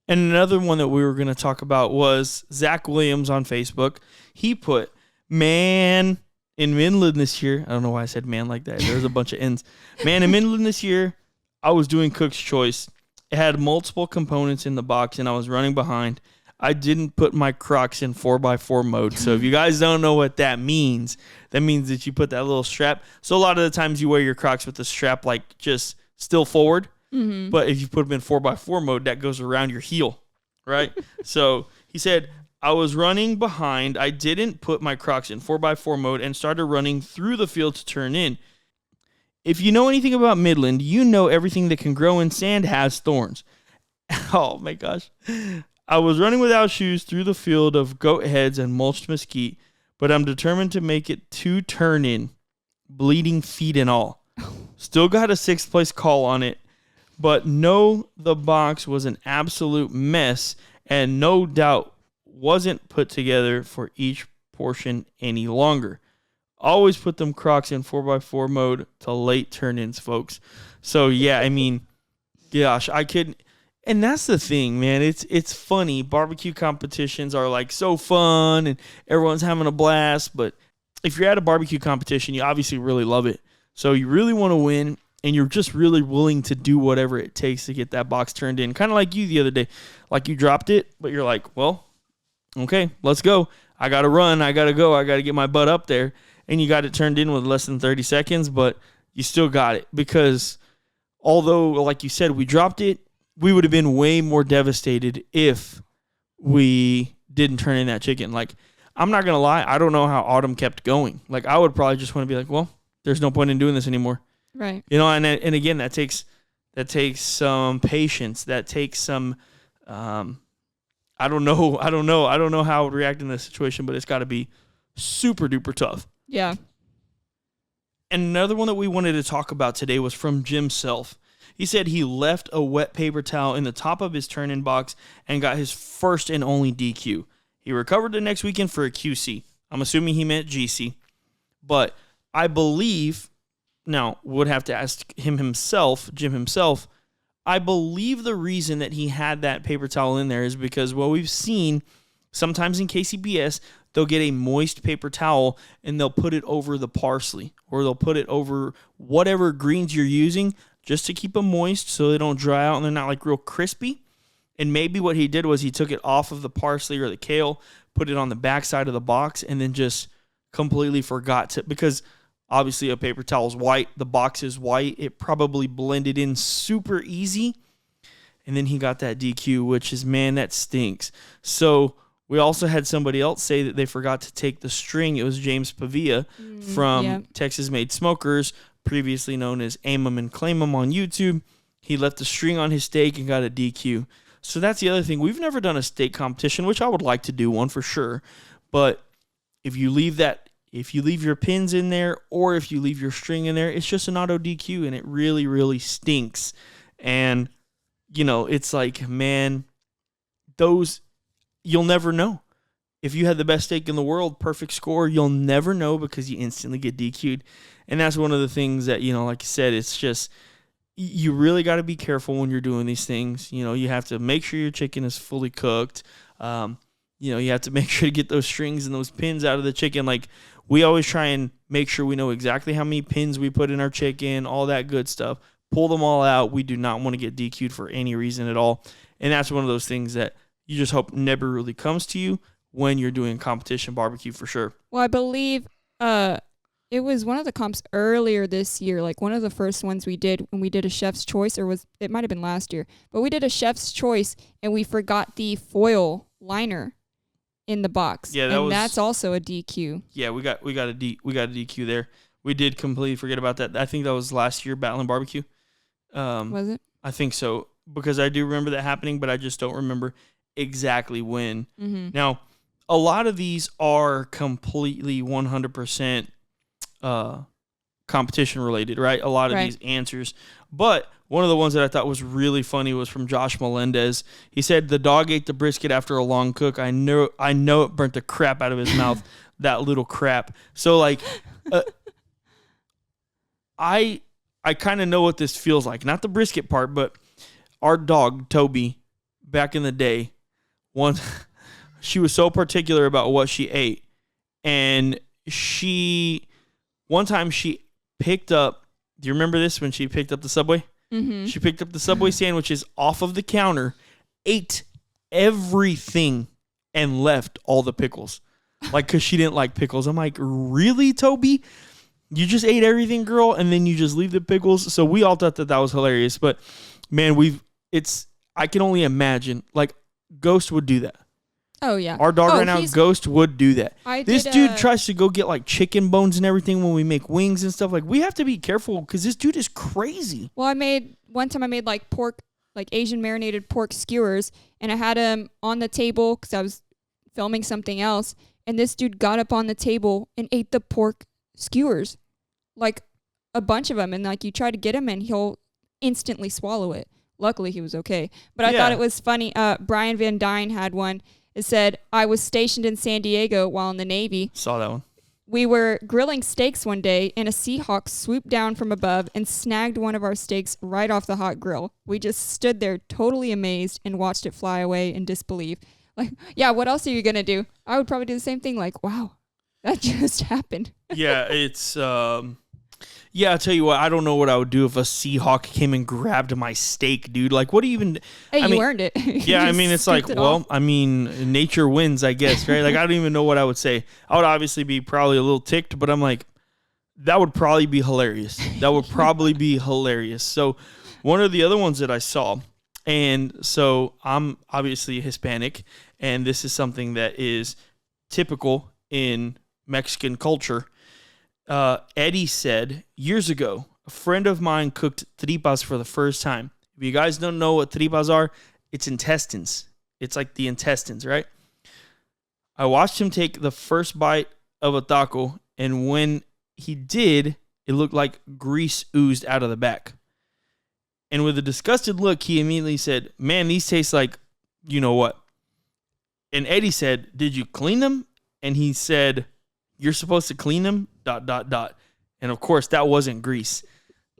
And another one that we were going to talk about was Zach Williams on Facebook. He put, man, in Midland this year, I don't know why I said man like that. There's a bunch of N's. Man, in Midland this year, I was doing Cook's Choice. It had multiple components in the box, and I was running behind. I didn't put my Crocs in 4x4 mode. So if you guys don't know what that means that you put that little strap. So a lot of the times you wear your Crocs with the strap like just still forward. Mm-hmm. But if you put them in 4x4 mode, that goes around your heel, right? So he said, I was running behind. I didn't put my Crocs in 4x4 mode and started running through the field to turn in. If you know anything about Midland, you know everything that can grow in sand has thorns. Oh my gosh. I was running without shoes through the field of goat heads and mulched mesquite, but I'm determined to make it to turn in, bleeding feet and all. Still got a 6th place call on it, but no, the box was an absolute mess and no doubt wasn't put together for each portion any longer. Always put them Crocs in 4x4 mode to late turn-ins, folks. So, yeah, I mean, gosh, I couldn't. And that's the thing, man. It's funny. Barbecue competitions are like so fun and everyone's having a blast. But if you're at a barbecue competition, you obviously really love it. So you really want to win and you're just really willing to do whatever it takes to get that box turned in. Kind of like you the other day. Like you dropped it, but you're like, well, okay, let's go. I got to run. I got to go. I got to get my butt up there. And you got it turned in with less than 30 seconds, but you still got it. Because although, like you said, we dropped it, we would have been way more devastated if we didn't turn in that chicken. Like, I'm not going to lie. I don't know how Autumn kept going. Like, I would probably just want to be like, well, there's no point in doing this anymore. Right. And again, that takes some patience. That takes some, I don't know how I would react in this situation, but it's got to be super duper tough. Yeah. And another one that we wanted to talk about today was from Jim Self. He said he left a wet paper towel in the top of his turn-in box and got his first and only DQ. He recovered the next weekend for a QC. I'm assuming he meant GC. But I believe, now would have to ask Jim himself, I believe the reason that he had that paper towel in there is because what we've seen sometimes in KCBS, they'll get a moist paper towel and they'll put it over the parsley or they'll put it over whatever greens you're using just to keep them moist so they don't dry out and they're not like real crispy. And maybe what he did was he took it off of the parsley or the kale, put it on the back side of the box, and then just completely forgot to, because Obviously, a paper towel is white. The box is white. It probably blended in super easy. And then he got that DQ, which is, man, that stinks. So we also had somebody else say that they forgot to take the string. It was James Pavia from Texas Made Smokers, previously known as Aim 'em and Claim 'em on YouTube. He left the string on his steak and got a DQ. So that's the other thing. We've never done a steak competition, which I would like to do one for sure. But if you leave your pins in there or if you leave your string in there, it's just an auto DQ, and it really, really stinks. And, it's like, man, you'll never know. If you had the best steak in the world, perfect score, you'll never know because you instantly get DQ'd. And that's one of the things that, like you said, it's just, you really got to be careful when you're doing these things. You have to make sure your chicken is fully cooked. You have to make sure to get those strings and those pins out of the chicken. Like, we always try and make sure we know exactly how many pins we put in our chicken, all that good stuff. Pull them all out. We do not want to get DQ'd for any reason at all. And that's one of those things that you just hope never really comes to you when you're doing competition barbecue for sure. Well, I believe it was one of the comps earlier this year, like one of the first ones we did when we did a chef's choice, it might have been last year, but we did a chef's choice and we forgot the foil liner in the box. Yeah, that's also a DQ. Yeah, we got a DQ there. We did completely forget about that. I think that was last year, Battling Barbecue. Was it? I think so, because I do remember that happening, but I just don't remember exactly when. Mm-hmm. Now, a lot of these are completely 100% competition related, right? A lot of these answers. But one of the ones that I thought was really funny was from Josh Melendez. He said, the dog ate the brisket after a long cook. I know it burnt the crap out of his mouth, that little crap. So, like, I kind of know what this feels like. Not the brisket part, but our dog, Toby, back in the day, she was so particular about what she ate. And one time she picked up, do you remember this when she picked up the Subway? Mm-hmm. She picked up the Subway sandwiches off of the counter, ate everything, and left all the pickles. Like, because she didn't like pickles. I'm like, really, Toby? You just ate everything, girl, and then you just leave the pickles? So we all thought that was hilarious. But, man, I can only imagine. Like, Ghost would do that. Oh, yeah. Our dog right now, Ghost, would do that. This dude tries to go get, like, chicken bones and everything when we make wings and stuff. Like, we have to be careful because this dude is crazy. Well, one time I made, like, pork, like, Asian marinated pork skewers, and I had them on the table because I was filming something else, and this dude got up on the table and ate the pork skewers, like, a bunch of them, and, like, you try to get him, and he'll instantly swallow it. Luckily, he was okay. But I thought it was funny. Brian Van Dyne had one. It said, I was stationed in San Diego while in the Navy. Saw that one. We were grilling steaks one day, and a Seahawk swooped down from above and snagged one of our steaks right off the hot grill. We just stood there totally amazed and watched it fly away in disbelief. Like, yeah, what else are you going to do? I would probably do the same thing. Like, wow, that just happened. Yeah, it's... Yeah, I'll tell you what, I don't know what I would do if a Seahawk came and grabbed my steak, dude. Like, what do you even... Hey, you earned it. Yeah, I mean, it's like, nature wins, I guess, right? Like, I don't even know what I would say. I would obviously be probably a little ticked, but I'm like, that would probably be hilarious. That would probably be hilarious. So, one of the other ones that I saw, and so I'm obviously Hispanic, and this is something that is typical in Mexican culture. Eddie said, years ago, a friend of mine cooked tripas for the first time. If you guys don't know what tripas are, it's intestines. It's like the intestines, right? I watched him take the first bite of a taco, and when he did, it looked like grease oozed out of the back. And with a disgusted look, he immediately said, man, these taste like you know what. And Eddie said, did you clean them? And he said, you're supposed to clean them, ... And of course, that wasn't grease.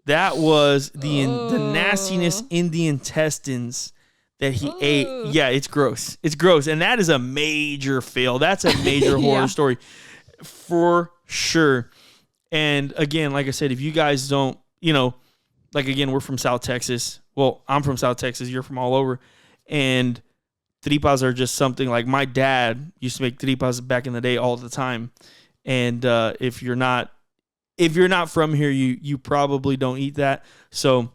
That was the nastiness in the intestines that he ate. Yeah, it's gross. It's gross. And that is a major fail. That's a major horror story for sure. And again, like I said, if you guys don't, like again, we're from South Texas. Well, I'm from South Texas. You're from all over. And tripas are just something like my dad used to make tripas back in the day all the time. And if you're not if you're not from here, you probably don't eat that. So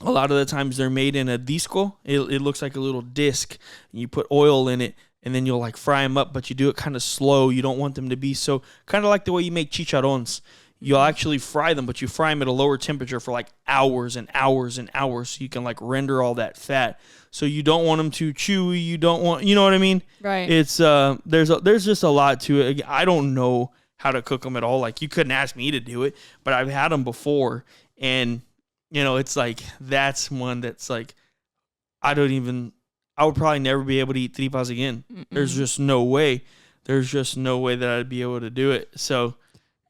a lot of the times they're made in a disco. It looks like a little disc. And you put oil in it, and then you'll like fry them up, but you do it kind of slow. You don't want them to be so, kind of like the way you make chicharrones. You'll actually fry them, but you fry them at a lower temperature for like hours and hours and hours, so you can like render all that fat. So you don't want them too chewy. You don't want, you know what I mean? Right. It's there's just a lot to it. I don't know how to cook them at all. Like, you couldn't ask me to do it, but I've had them before, and it's like, that's one that's like, I would probably never be able to eat tripas again. Mm-mm. There's just no way. There's just no way that I'd be able to do it. So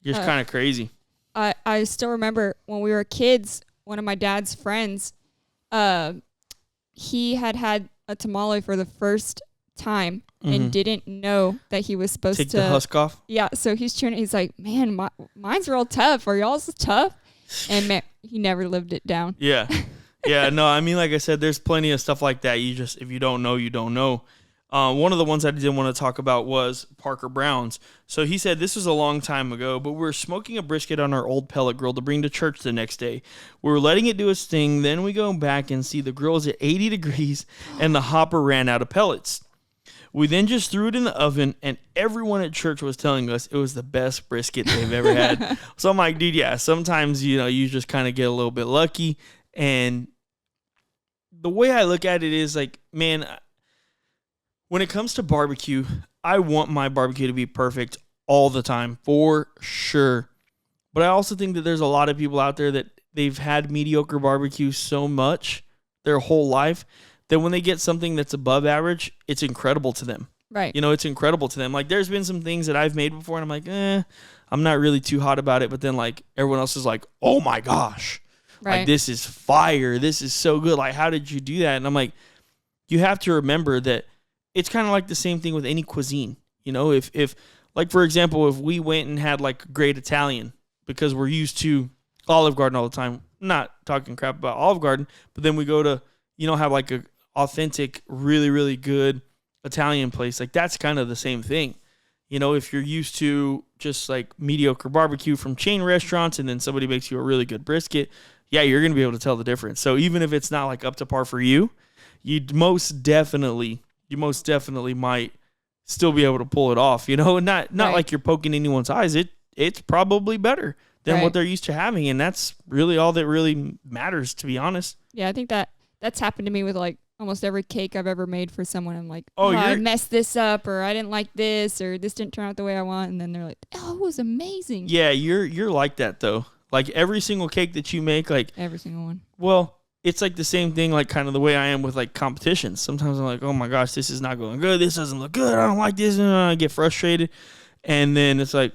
just kind of crazy. I still remember when we were kids, one of my dad's friends, he had a tamale for the first time and didn't know that he was supposed Take to the husk off. Yeah, so he's chewing it. He's like, man, mine's real tough. Are y'all's tough? And man, he never lived it down. Yeah. Yeah, no, I mean, like I said, there's plenty of stuff like that. If you don't know, you don't know. One of the ones I didn't want to talk about was Parker Brown's. So he said this was a long time ago, but we were smoking a brisket on our old pellet grill to bring to church the next day. We were letting it do its thing. Then we go back and see the grill is at 80 degrees and the hopper ran out of pellets. We then just threw it in the oven, and everyone at church was telling us it was the best brisket they've ever had. So I'm like, dude, yeah, sometimes, you just kind of get a little bit lucky. And the way I look at it is like, man, when it comes to barbecue, I want my barbecue to be perfect all the time, for sure. But I also think that there's a lot of people out there that they've had mediocre barbecue so much their whole life that when they get something that's above average, it's incredible to them. Right. It's incredible to them. Like, there's been some things that I've made before, and I'm like, I'm not really too hot about it. But then, like, everyone else is like, oh my gosh, Right. like, this is fire. This is so good. Like, how did you do that? And I'm like, you have to remember that it's kind of like the same thing with any cuisine. If like, for example, if we went and had like great Italian, because we're used to Olive Garden all the time, not talking crap about Olive Garden, but then we go to, have like a authentic, really, really good Italian place, like, that's kind of the same thing. If you're used to just like mediocre barbecue from chain restaurants and then somebody makes you a really good brisket, yeah, you're going to be able to tell the difference. So even if it's not like up to par for you, you most definitely might still be able to pull it off, not Right. like you're poking anyone's eyes. It's probably better than Right. what they're used to having. And that's really all that really matters, to be honest. Yeah, I think that's happened to me with like almost every cake I've ever made for someone. I'm like, Oh, I you're- messed this up, or I didn't like this, or this didn't turn out the way I want. And then they're like, oh, it was amazing. Yeah, you're like that though. Like, every single cake that you make, like, Every single one. well, it's like the same thing, like kind of the way I am with like competitions. Sometimes I'm like, oh my gosh, this is not going good. This doesn't look good. I don't like this. And I get frustrated. And then it's like,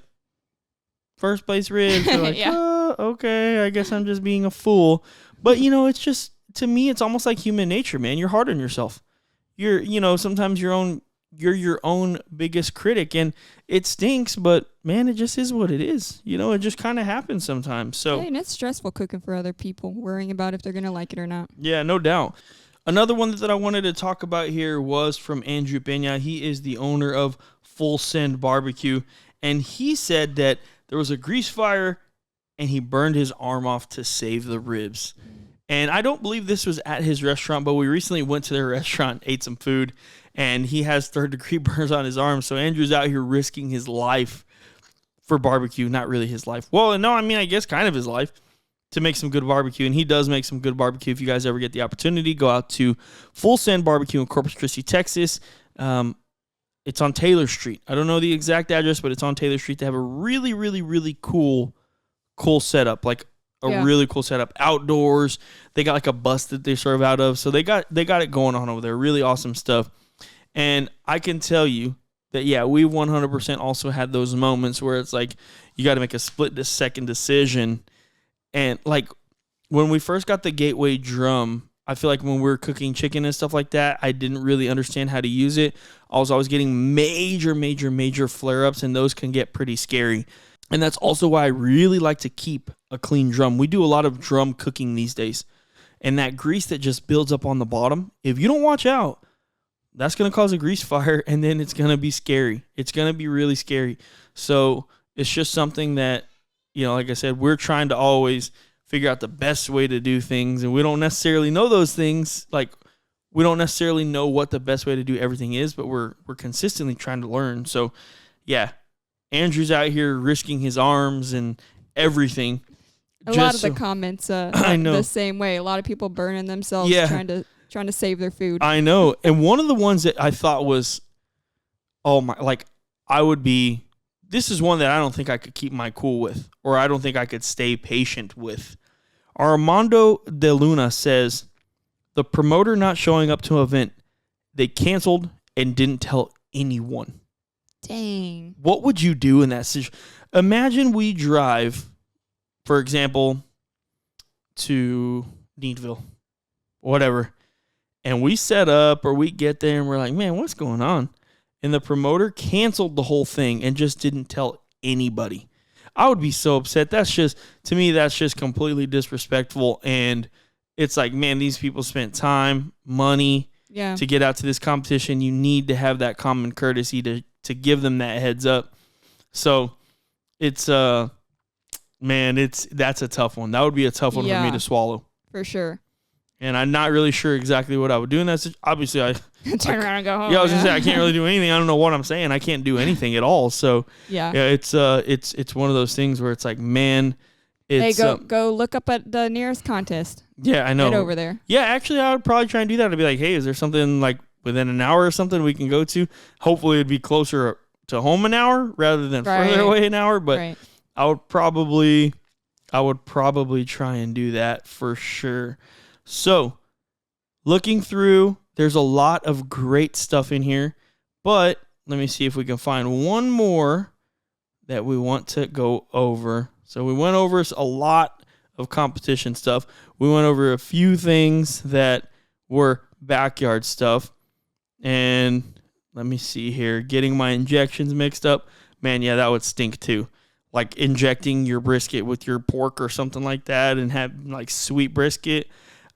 first place ribs. You're like, Yeah. oh, okay, I guess I'm just being a fool. But, it's just, to me, it's almost like human nature, man. You're hard on yourself. Sometimes you're your own biggest critic, and it stinks, but man, it just is what it is. It just kind of happens sometimes. So Hey, and it's stressful cooking for other people, worrying about if they're going to like it or not. yeah, no doubt. Another one that I wanted to talk about here was from Andrew Pena. He is the owner of Full Send Barbecue, and he said that there was a grease fire and he burned his arm off to save the ribs. And I don't believe this was at his restaurant, but we recently went to their restaurant, ate some food, and he has third-degree burns on his arm. So Andrew's out here risking his life for barbecue. Not really his life. Well, no, I mean, I guess kind of his life, to make some good barbecue. And he does make some good barbecue. If you guys ever get the opportunity, go out to Full Send Barbecue in Corpus Christi, Texas. It's on Taylor Street. I don't know the exact address, but it's on Taylor Street. They have a really, really, really cool setup. Like, really cool setup. Outdoors. They got like a bus that they serve out of. So they got it going on over there. Really awesome stuff. And I can tell you that, yeah, we 100% also had those moments where it's like you got to make a split-second decision. And like when we first got the Gateway drum, I feel like when we were cooking chicken and stuff like that, I didn't really understand how to use it. I was always getting major, major, major flare-ups, and those can get pretty scary. And that's also why I really like to keep a clean drum. We do a lot of drum cooking these days. And that grease that just builds up on the bottom, if you don't watch out, that's going to cause a grease fire, and then it's going to be scary. It's going to be really scary. So it's just something that, like I said, we're trying to always figure out the best way to do things, and we don't necessarily know those things. Like, we don't necessarily know what the best way to do everything is, but we're consistently trying to learn. So, yeah, Andrew's out here risking his arms and everything. A lot of the comments I know. the same way. A lot of people burning themselves trying to save their food. I know. And one of the ones that I thought was, oh my, like, this is one that I don't think I could keep my cool with, or I don't think I could stay patient with. Armando de Luna says, the promoter not showing up to an event, they canceled and didn't tell anyone. Dang. What would you do in that situation? Imagine we drive, for example, to Needville, whatever, and we set up or we get there and we're like, man, what's going on? And the promoter canceled the whole thing and just didn't tell anybody. I would be so upset. To me, that's just completely disrespectful. And it's like, man, these people spent time, money to get out to this competition. You need to have that common courtesy to give them that heads up. So it's, that's a tough one. That would be a tough one for me to swallow. For sure. And I'm not really sure exactly what I would do in that situation. Obviously, turn around and go home. Yeah, I was gonna say I can't really do anything. I don't know what I'm saying. I can't do anything at all. So it's one of those things where it's like, man, it's, hey, go look up at the nearest contest. Yeah, I know. Get over there. Yeah, actually, I would probably try and do that. I'd be like, hey, is there something like within an hour or something we can go to? Hopefully, it'd be closer to home an hour rather than further away an hour. But I would probably try and do that for sure. So, looking through, there's a lot of great stuff in here, but let me see if we can find one more that we want to go over. So, we went over a lot of competition stuff. We went over a few things that were backyard stuff. And let me see here. Getting my injections mixed up. Man, yeah, that would stink too. Like injecting your brisket with your pork or something like that and have like sweet brisket.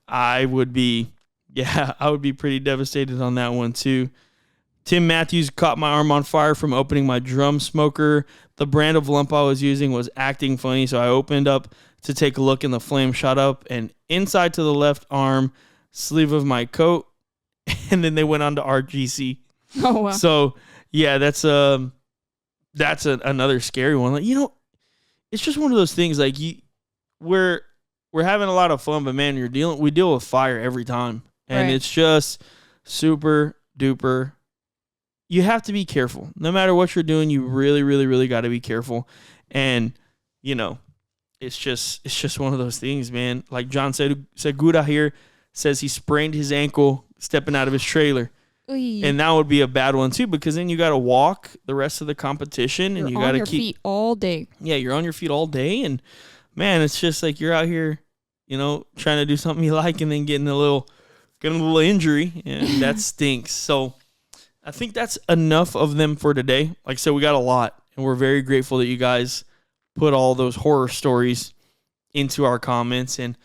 I would be pretty devastated on that one too. Tim Matthews caught my arm on fire from opening my drum smoker. The brand of lump I was using was acting funny, so I opened up to take a look and the flame shot up and inside to the left arm sleeve of my coat, and then they went on to RGC. Oh, wow. So, yeah, that's another scary one. Like, it's just one of those things like we're having a lot of fun, but man, we deal with fire every time. And it's just super duper. You have to be careful. No matter what you're doing, you really, really, really got to be careful. And, it's just one of those things, man. Like John Segura here says he sprained his ankle stepping out of his trailer. Oy. And that would be a bad one too, because then you got to walk the rest of the competition and you got to keep on your feet all day. Yeah, you're on your feet all day. And man, it's just like you're out here, trying to do something you like and then getting a little injury, and that stinks. So I think that's enough of them for today. Like I said, we got a lot, and we're very grateful that you guys put all those horror stories into our comments. And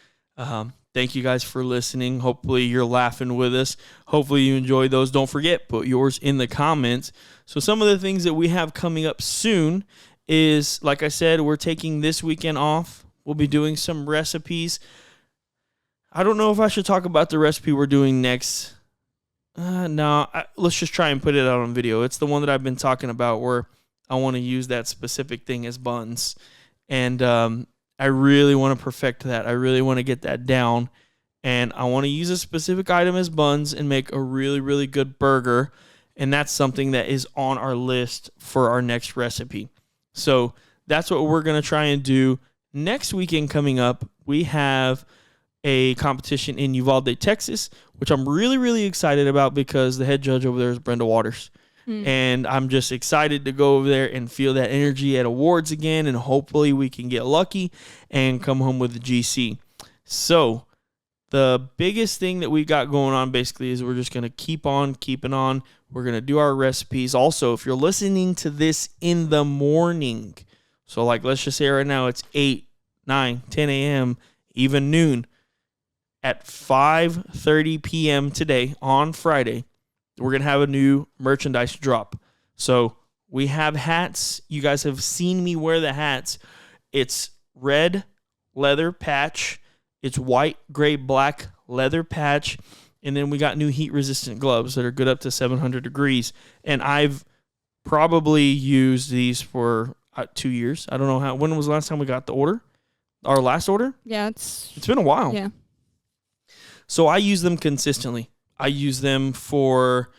thank you guys for listening. Hopefully you're laughing with us. Hopefully you enjoyed those. Don't forget, put yours in the comments. So some of the things that we have coming up soon is, like I said, we're taking this weekend off. We'll be doing some recipes. I don't know if I should talk about the recipe we're doing next. Let's just try and put it out on video. It's the one that I've been talking about where I want to use that specific thing as buns. And I really want to perfect that. I really want to get that down. And I want to use a specific item as buns and make a really, really good burger. And that's something that is on our list for our next recipe. So that's what we're going to try and do. Next weekend coming up, we have a competition in Uvalde, Texas, which I'm really, really excited about because the head judge over there is Brenda Waters. And I'm just excited to go over there and feel that energy at awards again, and hopefully we can get lucky and come home with the GC. So the biggest thing that we got going on basically is we're just going to keep on keeping on. We're going to do our recipes. Also, if you're listening to this in the morning, so like let's just say right now it's 8, 9, 10 a.m., even noon, at 5:30 p.m. today on Friday, we're going to have a new merchandise drop. So we have hats. You guys have seen me wear the hats. it's red leather patch. It's white, gray, black leather patch. And then we got new heat-resistant gloves that are good up to 700 degrees. And I've probably used these for 2 years. I don't know when was the last time we got the order? Our last order? Yeah, it's been a while. Yeah. So I use them consistently. I use them for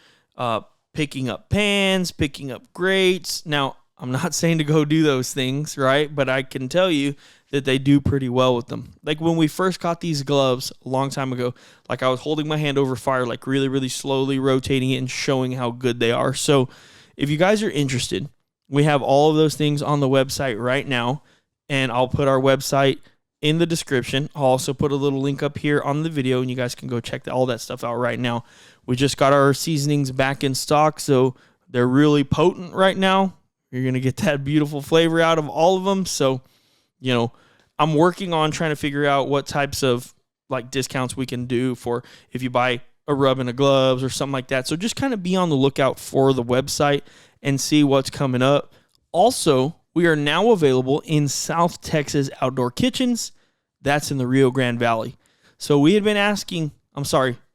picking up pans, picking up grates. Now, I'm not saying to go do those things, right? But I can tell you that they do pretty well with them. Like when we first got these gloves a long time ago, like I was holding my hand over fire, like really, really slowly rotating it and showing how good they are. So if you guys are interested, we have all of those things on the website right now, and I'll put our website in the description. I'll also put a little link up here on the video, and you guys can go check all that stuff out right now. We just got our seasonings back in stock, so they're really potent right now. You're going to get that beautiful flavor out of all of them. So, you know, I'm working on trying to figure out what types of like discounts we can do for if you buy a rub and a gloves or something like that. So just kind of be on the lookout for the website and see what's coming up. Also, we are now available in South Texas Outdoor Kitchens. That's in the Rio Grande Valley. So we had been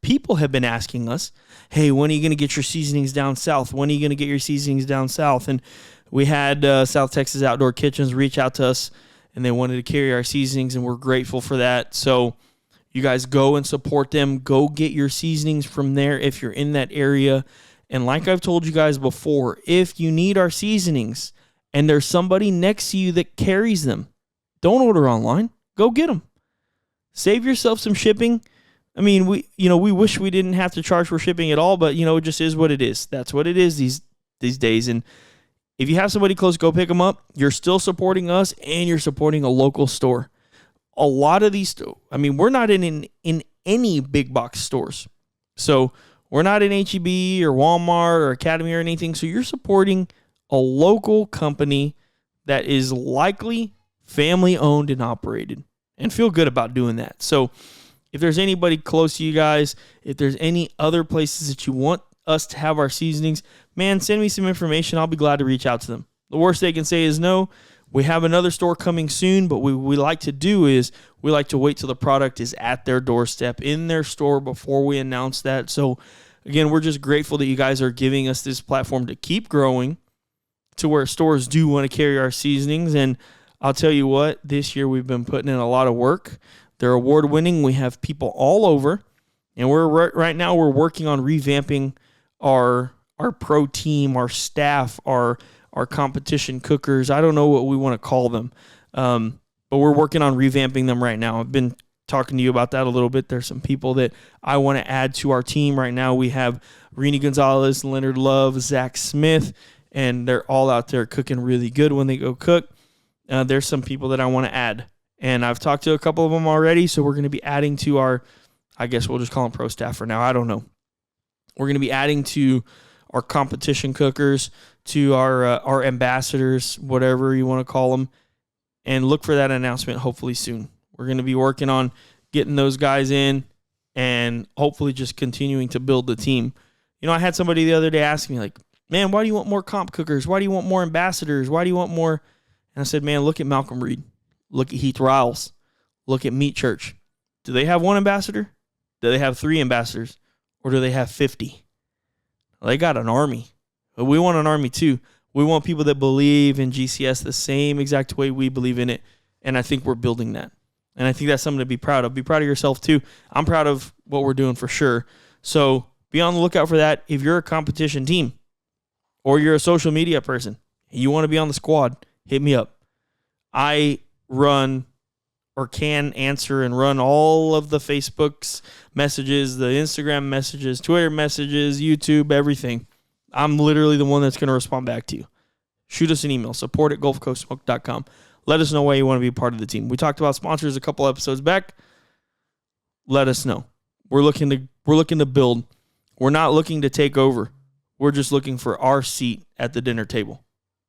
people have been asking us, hey, when are you going to get your seasonings down south? When are you going to get your seasonings down south? And we had South Texas Outdoor Kitchens reach out to us, and they wanted to carry our seasonings, and we're grateful for that. So you guys go and support them. Go get your seasonings from there if you're in that area. And like I've told you guys before, if you need our seasonings and there's somebody next to you that carries them, don't order online. Go get them. Save yourself some shipping. I mean, we wish we didn't have to charge for shipping at all, but it just is what it is. That's what it is these days. And if you have somebody close, go pick them up. You're still supporting us, and you're supporting a local store. A lot of these, we're not in any big box stores. So we're not in H-E-B or Walmart or Academy or anything. So you're supporting a local company that is likely family owned and operated, and feel good about doing that. So if there's anybody close to you guys, if there's any other places that you want us to have our seasonings, man, send me some information. I'll be glad to reach out to them. The worst they can say is no. We have another store coming soon, but what we like to do is we like to wait till the product is at their doorstep in their store before we announce that. So again, we're just grateful that you guys are giving us this platform to keep growing to where stores do want to carry our seasonings. And I'll tell you what, this year we've been putting in a lot of work. They're award-winning. We have people all over, and right now we're working on revamping our pro team, our staff, our competition cookers. I don't know what we want to call them, but we're working on revamping them right now. I've been talking to you about that a little bit. There's some people that I want to add to our team right now. We have Rini Gonzalez, Leonard Love, Zach Smith, and they're all out there cooking really good when they go cook. There's some people that I want to add, and I've talked to a couple of them already, so we're going to be adding to our, I guess we'll just call them pro staff for now. I don't know. We're going to be adding to our competition cookers, to our ambassadors, whatever you want to call them, and look for that announcement hopefully soon. We're going to be working on getting those guys in and hopefully just continuing to build the team. I had somebody the other day ask me, like, man, why do you want more comp cookers? Why do you want more ambassadors? Why do you want more? And I said, man, look at Malcolm Reed. Look at Heath Riles. Look at Meat Church. Do they have one ambassador? Do they have 3 ambassadors? Or do they have 50? They got an army. But we want an army too. We want people that believe in GCS the same exact way we believe in it. And I think we're building that. And I think that's something to be proud of. Be proud of yourself too. I'm proud of what we're doing for sure. So be on the lookout for that. If you're a competition team or you're a social media person and you want to be on the squad, hit me up. I run or can answer and run all of the Facebook's messages, the Instagram messages, Twitter messages, YouTube, everything. I'm literally the one that's going to respond back to you. Shoot us an email, support@GulfCoastSmoke.com. Let us know why you want to be a part of the team. We talked about sponsors a couple episodes back. Let us know. We're looking to build. We're not looking to take over. We're just looking for our seat at the dinner table.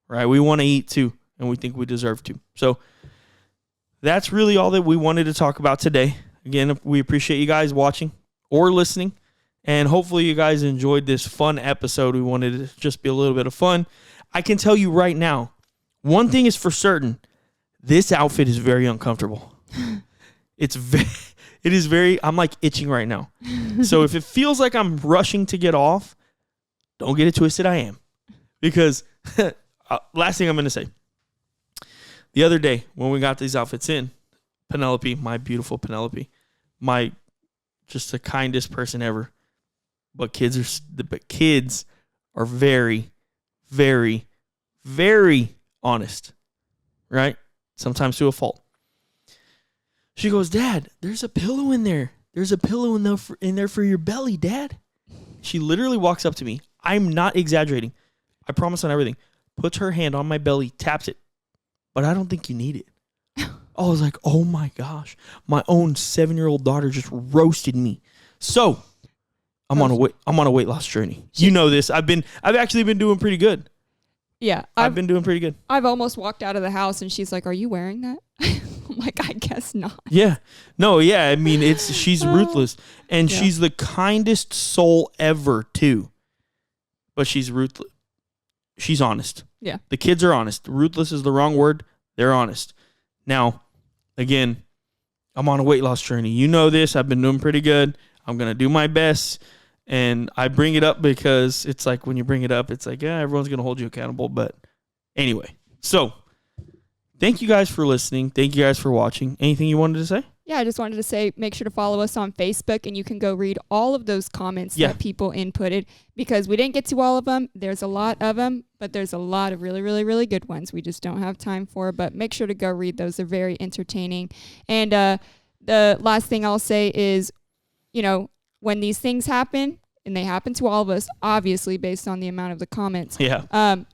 Right? We want to eat too, and we think we deserve to. So that's really all that we wanted to talk about today. Again, we appreciate you guys watching or listening, and hopefully you guys enjoyed this fun episode. We wanted to just be a little bit of fun. I can tell you right now, one thing is for certain. This outfit is very uncomfortable. It is very, I'm like itching right now. So if it feels like I'm rushing to get off, don't get it twisted, I am. Because, last thing I'm going to say. The other day, when we got these outfits in, Penelope, my beautiful Penelope, just the kindest person ever. But kids are very, very, very honest. Right? Sometimes to a fault. She goes, Dad, there's a pillow in there. There's a pillow in there for your belly, Dad. She literally walks up to me. I'm not exaggerating. I promise on everything. Puts her hand on my belly, taps it. But I don't think you need it. I was like, oh my gosh. My own 7-year-old daughter just roasted me. So I'm on a weight loss journey. You know this. I've actually been doing pretty good. Yeah. I've been doing pretty good. I've almost walked out of the house and she's like, are you wearing that? I'm like, I guess not. Yeah. No, yeah. I mean, she's ruthless. And she's the kindest soul ever, too. But she's ruthless. She's honest. Yeah. The kids are honest. Ruthless is the wrong word. They're honest. Now, again, I'm on a weight loss journey. You know this. I've been doing pretty good. I'm going to do my best. And I bring it up because it's like when you bring it up, it's like, yeah, everyone's going to hold you accountable. But anyway, so thank you guys for listening. Thank you guys for watching. Anything you wanted to say? Yeah, I just wanted to say, make sure to follow us on Facebook, and you can go read all of those comments that people inputted, because we didn't get to all of them. There's a lot of them, but there's a lot of really, really, really good ones we just don't have time for. But make sure to go read those. They're very entertaining. And the last thing I'll say is, when these things happen, and they happen to all of us, obviously based on the amount of the comments,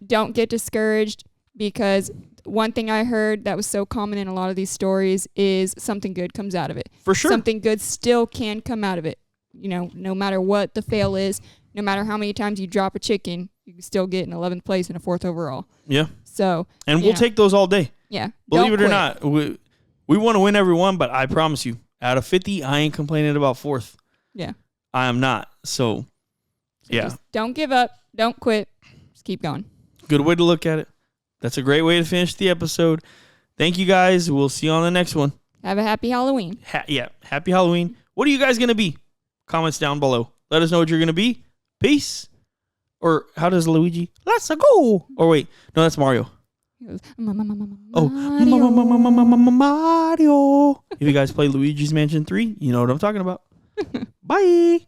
don't get discouraged, because one thing I heard that was so common in a lot of these stories is something good comes out of it. For sure. Something good still can come out of it. No matter what the fail is, no matter how many times you drop a chicken, you can still get an 11th place and a 4th overall. Yeah. So. And we'll take those all day. Yeah. Believe it or not, we want to win every one, but I promise you, out of 50, I ain't complaining about 4th. Yeah. I am not. So yeah. Just don't give up. Don't quit. Just keep going. Good way to look at it. That's a great way to finish the episode. Thank you guys. We'll see you on the next one. Have a happy Halloween. Happy Halloween. What are you guys going to be? Comments down below. Let us know what you're going to be. Peace. Or how does Luigi? Let's go. Or wait. No, that's Mario. Mario. If you guys play Luigi's Mansion 3, you know what I'm talking about. Bye.